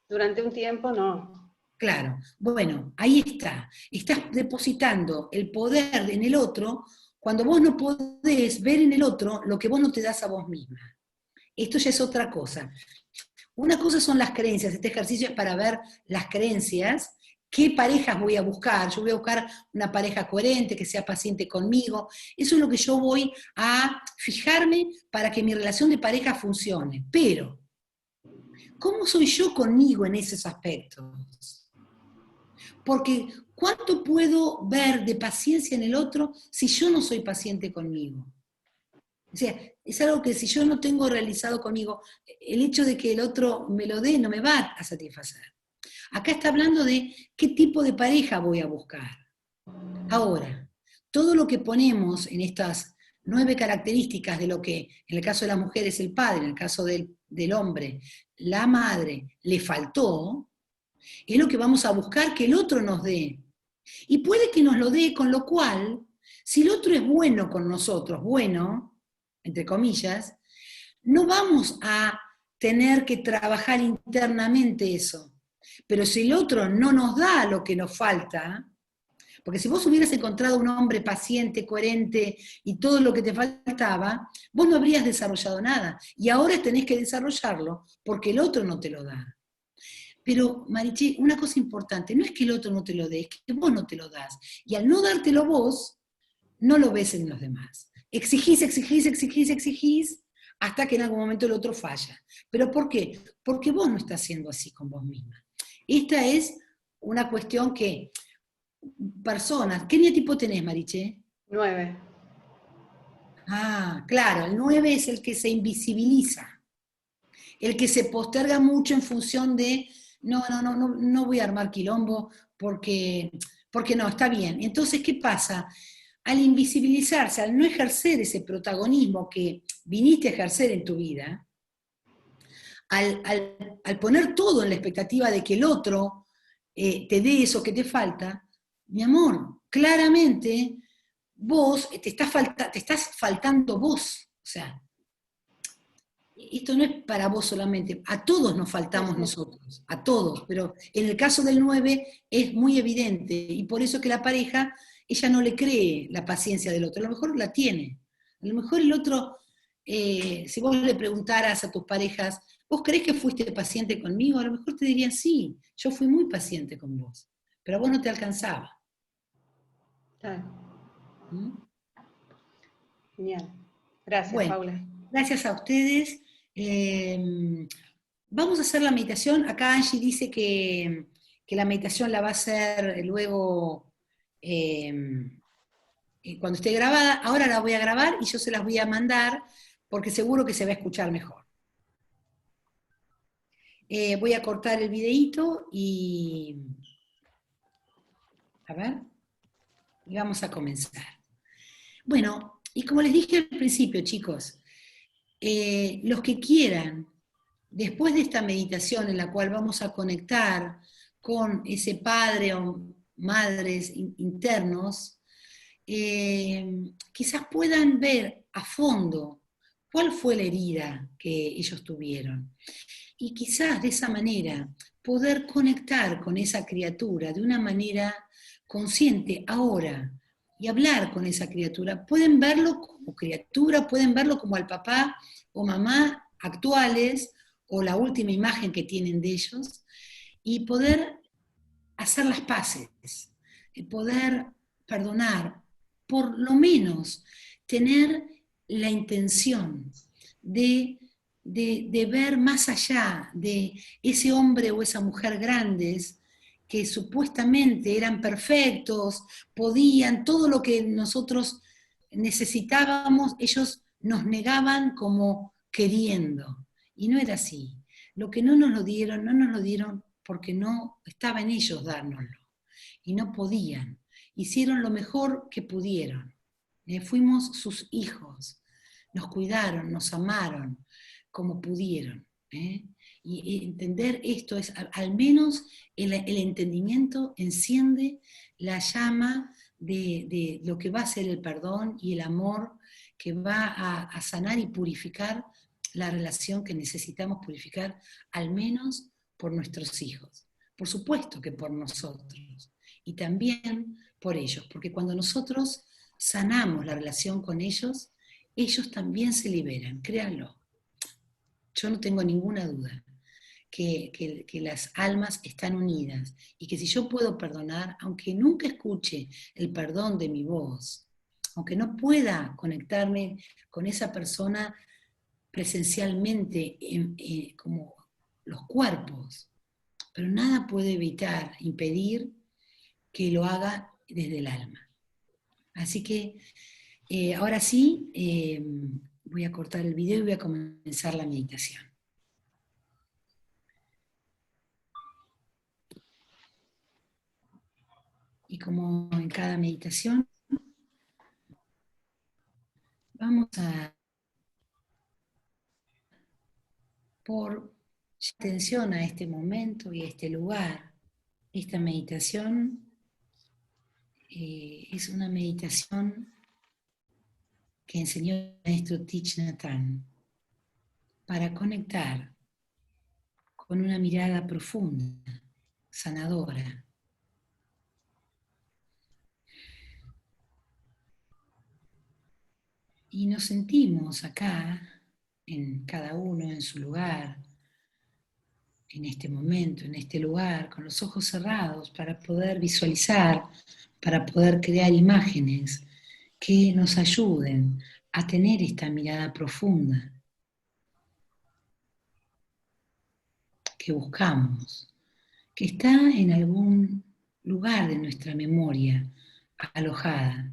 G: Durante un tiempo no.
A: Claro, bueno, ahí está. Estás depositando el poder en el otro cuando vos no podés ver en el otro lo que vos no te das a vos misma. Esto ya es otra cosa. Una cosa son las creencias, este ejercicio es para ver las creencias, qué parejas voy a buscar. Yo voy a buscar una pareja coherente, que sea paciente conmigo. Eso es lo que yo voy a fijarme para que mi relación de pareja funcione. Pero, ¿cómo soy yo conmigo en esos aspectos? Porque, ¿cuánto puedo ver de paciencia en el otro si yo no soy paciente conmigo? O sea, es algo que si yo no tengo realizado conmigo, el hecho de que el otro me lo dé no me va a satisfacer. Acá está hablando de qué tipo de pareja voy a buscar. Ahora, todo lo que ponemos en estas 9 características de lo que en el caso de la mujer es el padre, en el caso del hombre, la madre, le faltó, es lo que vamos a buscar que el otro nos dé. Y puede que nos lo dé, con lo cual, si el otro es bueno con nosotros, bueno, entre comillas, no vamos a tener que trabajar internamente eso. Pero si el otro no nos da lo que nos falta, porque si vos hubieras encontrado un hombre paciente, coherente y todo lo que te faltaba, vos no habrías desarrollado nada. Y ahora tenés que desarrollarlo porque el otro no te lo da. Pero, Mariché, una cosa importante, no es que el otro no te lo dé, es que vos no te lo das. Y al no dártelo vos, no lo ves en los demás. Exigís, hasta que en algún momento el otro falla. ¿Pero por qué? Porque vos no estás siendo así con vos misma. Esta es una cuestión que, personas, ¿qué tipo tenés, Mariché?
G: 9.
A: Ah, claro, el 9 es el que se invisibiliza, el que se posterga mucho en función de, no voy a armar quilombo porque no, está bien. Entonces, ¿qué pasa? Al invisibilizarse, al no ejercer ese protagonismo que viniste a ejercer en tu vida, al poner todo en la expectativa de que el otro te dé eso que te falta, mi amor, claramente vos te estás faltando vos. O sea, esto no es para vos solamente, a todos nos faltamos nosotros, a todos, pero en el caso del 9 es muy evidente, y por eso que la pareja, ella no le cree la paciencia del otro, a lo mejor la tiene, a lo mejor el otro, si vos le preguntaras a tus parejas, ¿vos creés que fuiste paciente conmigo? A lo mejor te dirían, sí, yo fui muy paciente con vos, pero a vos no te alcanzaba.
G: Claro.
A: ¿Mm?
G: Genial. Gracias,
A: Bueno,
G: Paula.
A: gracias a ustedes. Vamos a hacer la meditación. Acá Angie dice que la meditación la va a hacer luego cuando esté grabada. Ahora la voy a grabar y yo se las voy a mandar porque seguro que se va a escuchar mejor. Voy a cortar el videíto y... A ver. Y vamos a comenzar. Bueno, y como les dije al principio, chicos, los que quieran, después de esta meditación en la cual vamos a conectar con ese padre o madres internos, quizás puedan ver a fondo cuál fue la herida que ellos tuvieron. Y quizás de esa manera poder conectar con esa criatura de una manera consciente ahora y hablar con esa criatura. Pueden verlo como criatura, pueden verlo como al papá o mamá actuales o la última imagen que tienen de ellos y poder hacer las paces, poder perdonar, por lo menos tener la intención de ver más allá de ese hombre o esa mujer grandes que supuestamente eran perfectos, podían, todo lo que nosotros necesitábamos, ellos nos negaban como queriendo. Y no era así. Lo que no nos lo dieron porque no estaba en ellos dárnoslo. Y no podían. Hicieron lo mejor que pudieron. Fuimos sus hijos. Nos cuidaron, nos amaron como pudieron. Y entender esto es, al menos el entendimiento enciende la llama de lo que va a ser el perdón y el amor que va a sanar y purificar la relación que necesitamos purificar, al menos por nuestros hijos. Por supuesto que por nosotros. Y también por ellos, porque cuando nosotros sanamos la relación con ellos, ellos también se liberan, créanlo. Yo no tengo ninguna duda que las almas están unidas y que si yo puedo perdonar, aunque nunca escuche el perdón de mi voz, aunque no pueda conectarme con esa persona presencialmente como los cuerpos, pero nada puede impedir que lo haga desde el alma. Así que ahora sí, voy a cortar el video y voy a comenzar la meditación. Y como en cada meditación, vamos a por atención a este momento y a este lugar. Esta meditación es una meditación que enseñó el maestro Thich Nhat Hanh para conectar con una mirada profunda, sanadora. Y nos sentimos acá, en cada uno en su lugar, en este momento, en este lugar, con los ojos cerrados para poder visualizar, para poder crear imágenes que nos ayuden a tener esta mirada profunda que buscamos, que está en algún lugar de nuestra memoria alojada.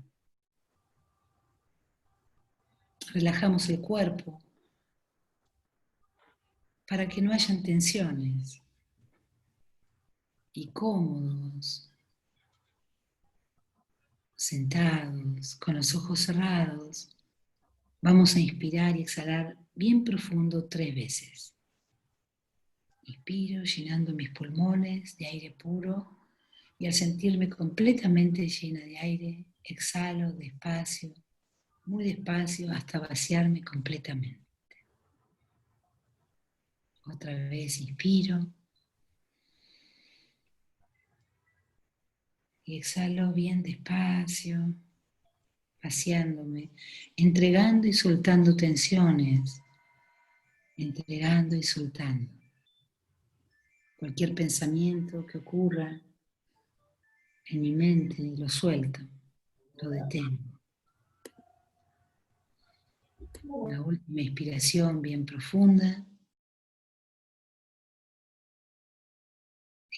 A: relajamos el cuerpo para que no hayan tensiones. Y cómodos, sentados, con los ojos cerrados, vamos a inspirar y exhalar bien profundo 3 veces. Inspiro llenando mis pulmones de aire puro y al sentirme completamente llena de aire, exhalo despacio, muy despacio hasta vaciarme completamente. Otra vez inspiro y exhalo bien despacio, vaciándome, entregando y soltando tensiones, entregando y soltando. Cualquier pensamiento que ocurra en mi mente lo suelto, lo detengo. Una última inspiración bien profunda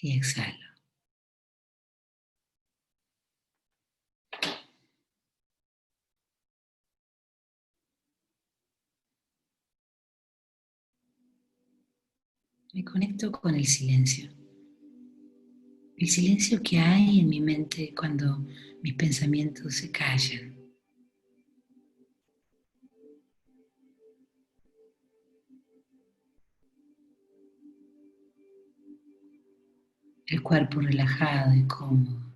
A: y exhalo. Me conecto con el silencio. El silencio que hay en mi mente cuando mis pensamientos se callan. El cuerpo relajado y cómodo.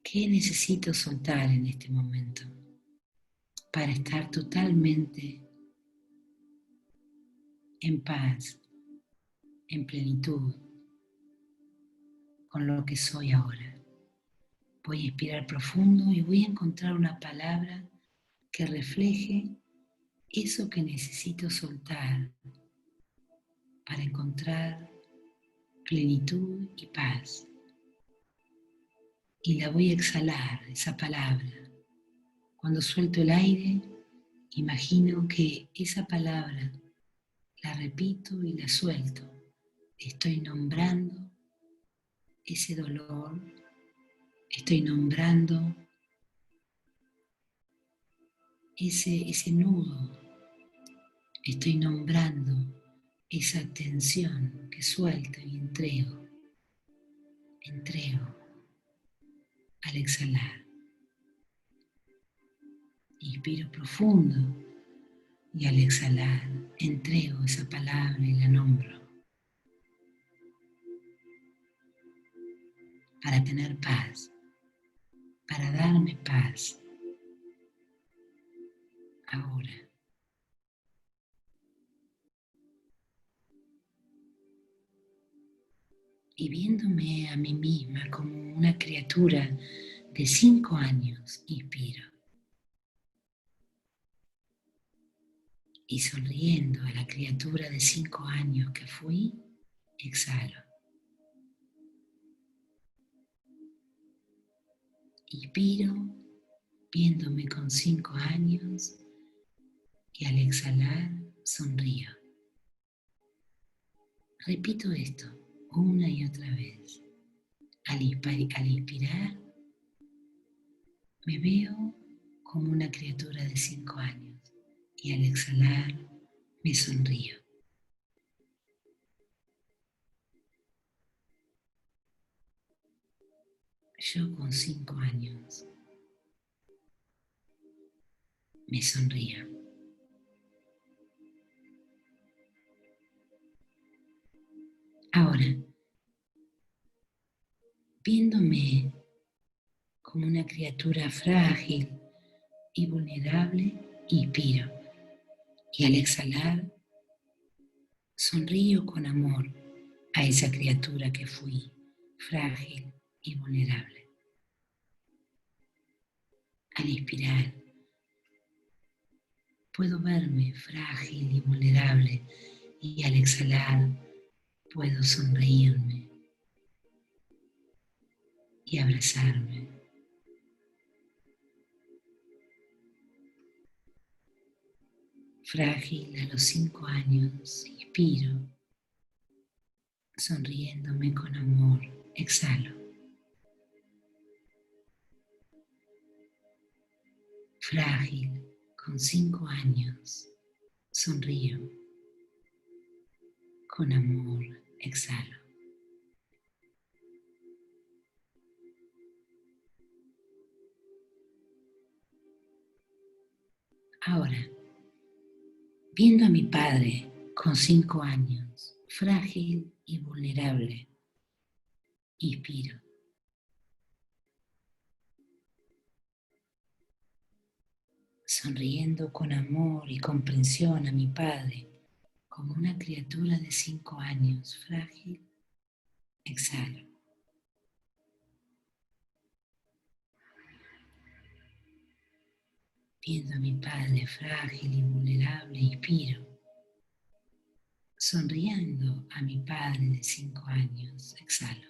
A: ¿Qué necesito soltar en este momento para estar totalmente en paz, en plenitud con lo que soy ahora? Voy a inspirar profundo y voy a encontrar una palabra que refleje eso que necesito soltar para encontrar plenitud y paz. Y la voy a exhalar, esa palabra. Cuando suelto el aire, imagino que esa palabra la repito y la suelto. Estoy nombrando ese dolor, estoy nombrando ese nudo, estoy nombrando esa tensión que suelto y entrego al exhalar. Inspiro profundo y al exhalar entrego esa palabra y la nombro para tener paz, para darme paz ahora. Y viéndome a mí misma como una criatura de 5 años, inspiro. Y sonriendo a la criatura de 5 años que fui, exhalo. Inspiro viéndome con 5 años y al exhalar sonrío. Repito esto una y otra vez. Al inspirar me veo como una criatura de 5 años y al exhalar me sonrío. Yo con 5 años me sonrío. Ahora, viéndome como una criatura frágil y vulnerable, inspiro y al exhalar sonrío con amor a esa criatura que fui, frágil y vulnerable. Al inspirar, puedo verme frágil y vulnerable y al exhalar puedo sonreírme y abrazarme. Frágil a los 5 años, inspiro, sonriéndome con amor, exhalo. frágil, con 5 años, sonrío, con amor, exhalo. Ahora, viendo a mi padre con 5 años, frágil y vulnerable, inspiro. Sonriendo con amor y comprensión a mi padre, como una criatura de 5 años, frágil, exhalo. Viendo a mi padre frágil y vulnerable, inspiro. Sonriendo a mi padre de 5 años, exhalo.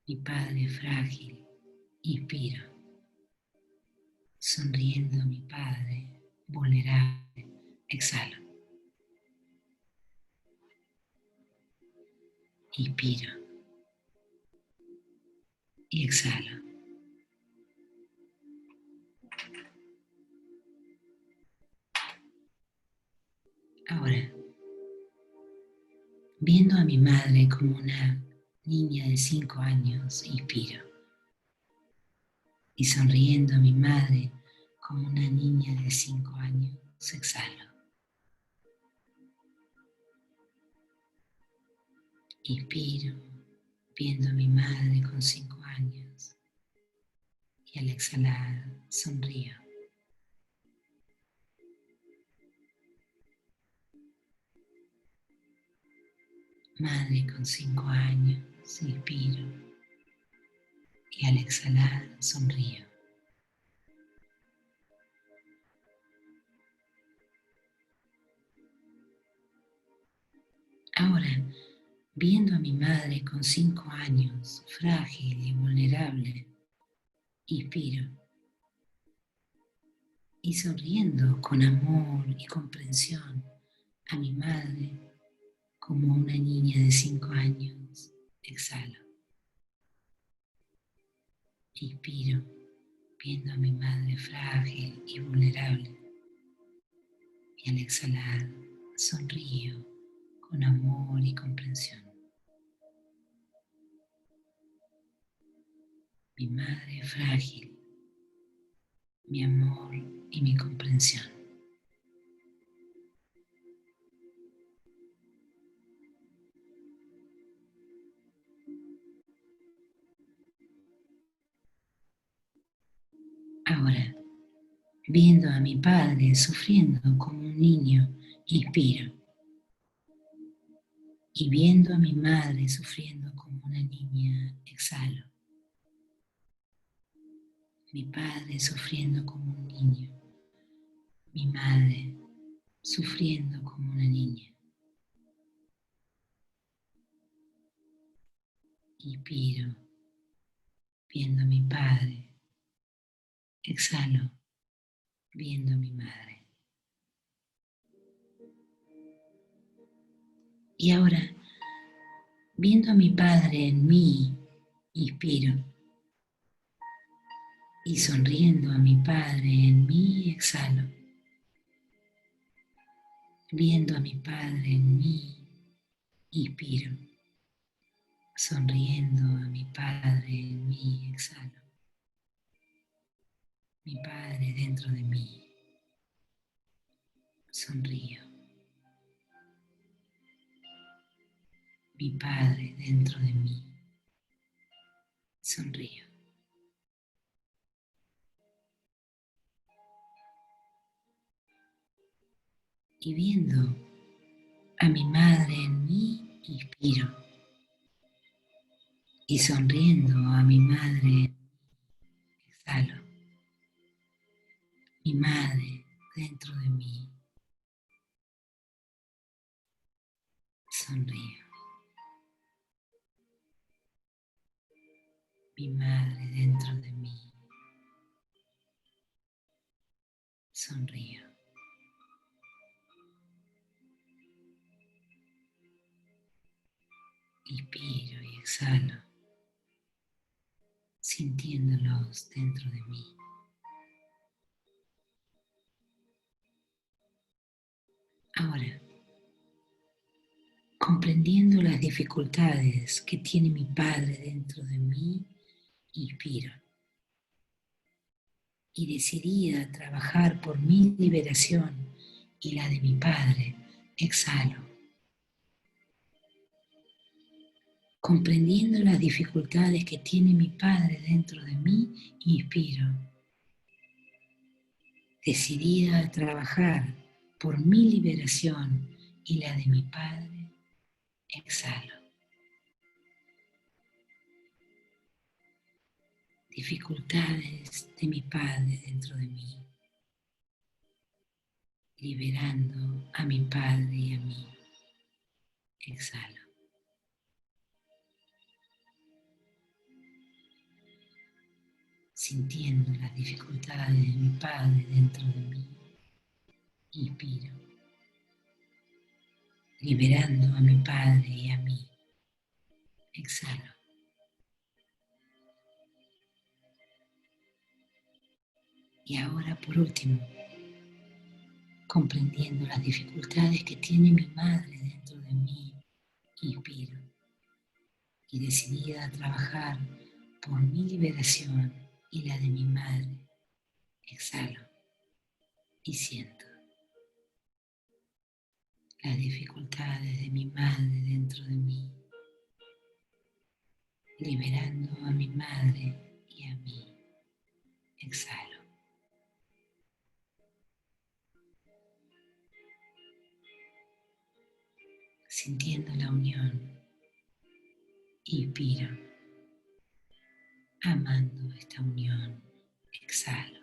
A: Mi padre frágil, inspiro. Sonriendo a mi padre vulnerable, exhalo. Inspiro y exhalo. Ahora, viendo a mi madre como una niña de 5 años, inspiro. Y sonriendo a mi madre como una niña de 5 años, exhalo. Inspiro, viendo a mi madre con 5 años. Y al exhalar, sonrío. Madre con 5 años, inspiro. Y al exhalar, sonrío. Ahora, viendo a mi madre con 5 años, frágil y vulnerable, inspiro. Y sonriendo con amor y comprensión a mi madre como una niña de 5 años, exhalo. Inspiro, viendo a mi madre frágil y vulnerable. Y al exhalar, sonrío con amor y comprensión. Mi madre frágil, mi amor y mi comprensión. Ahora, viendo a mi padre sufriendo como un niño, inspiro. Y viendo a mi madre sufriendo como una niña, exhalo. Mi padre sufriendo como un niño. Mi madre sufriendo como una niña. Inspiro, viendo a mi padre. Exhalo, viendo a mi madre. Y ahora, viendo a mi padre en mí, inspiro. Y sonriendo a mi padre en mí, exhalo. Viendo a mi padre en mí, inspiro. Sonriendo a mi padre en mí, exhalo. Mi padre dentro de mí, sonrío. Mi padre dentro de mí, sonrío. Y viendo a mi madre en mí, inspiro. Y sonriendo a mi madre, exhalo. Mi madre dentro de mí, sonrío. Mi madre dentro de mí, sonrío. Inspiro y exhalo, sintiéndolos dentro de mí. Ahora, comprendiendo las dificultades que tiene mi Padre dentro de mí, inspiro. Y decidida a trabajar por mi liberación y la de mi Padre, exhalo. Comprendiendo las dificultades que tiene mi Padre dentro de mí, inspiro. Decidida a trabajar por mi liberación y la de mi Padre, exhalo. Dificultades de mi Padre dentro de mí, liberando a mi Padre y a mí, exhalo. Sintiendo las dificultades de mi Padre dentro de mí, inspiro, liberando a mi Padre y a mí, exhalo. Y ahora, por último, comprendiendo las dificultades que tiene mi Madre dentro de mí, inspiro, y decidida a trabajar por mi liberación y la de mi Madre, exhalo y siento las dificultades de mi Madre dentro de mí, liberando a mi Madre y a mí, exhalo. Sintiendo la unión, inspiro, amando esta unión, exhalo.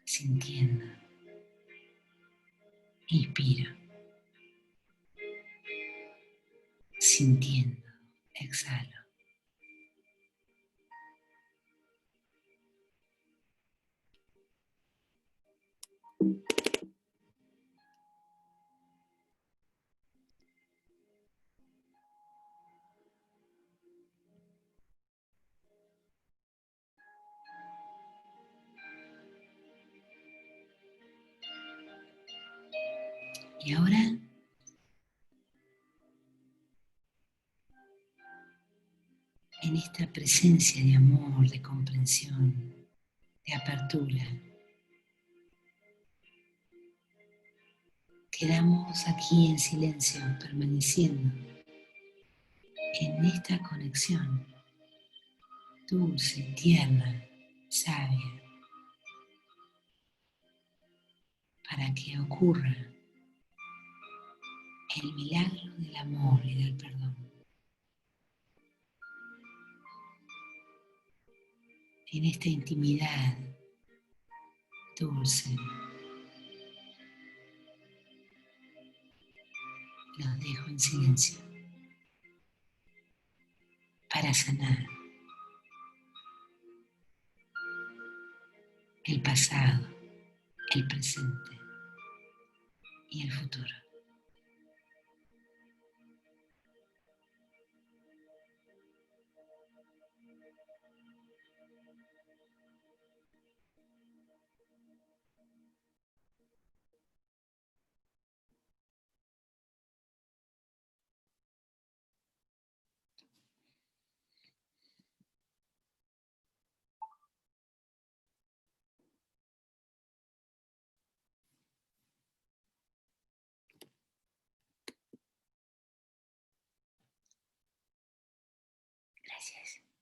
A: Sintiendo, inspiro, sintiendo, exhalo. Y ahora, en esta presencia de amor, de comprensión, de apertura, quedamos aquí en silencio, permaneciendo en esta conexión dulce, tierna, sabia, para que ocurra el milagro del amor y del perdón. En esta intimidad dulce, los dejo en silencio para sanar el pasado, el presente y el futuro. Gracias.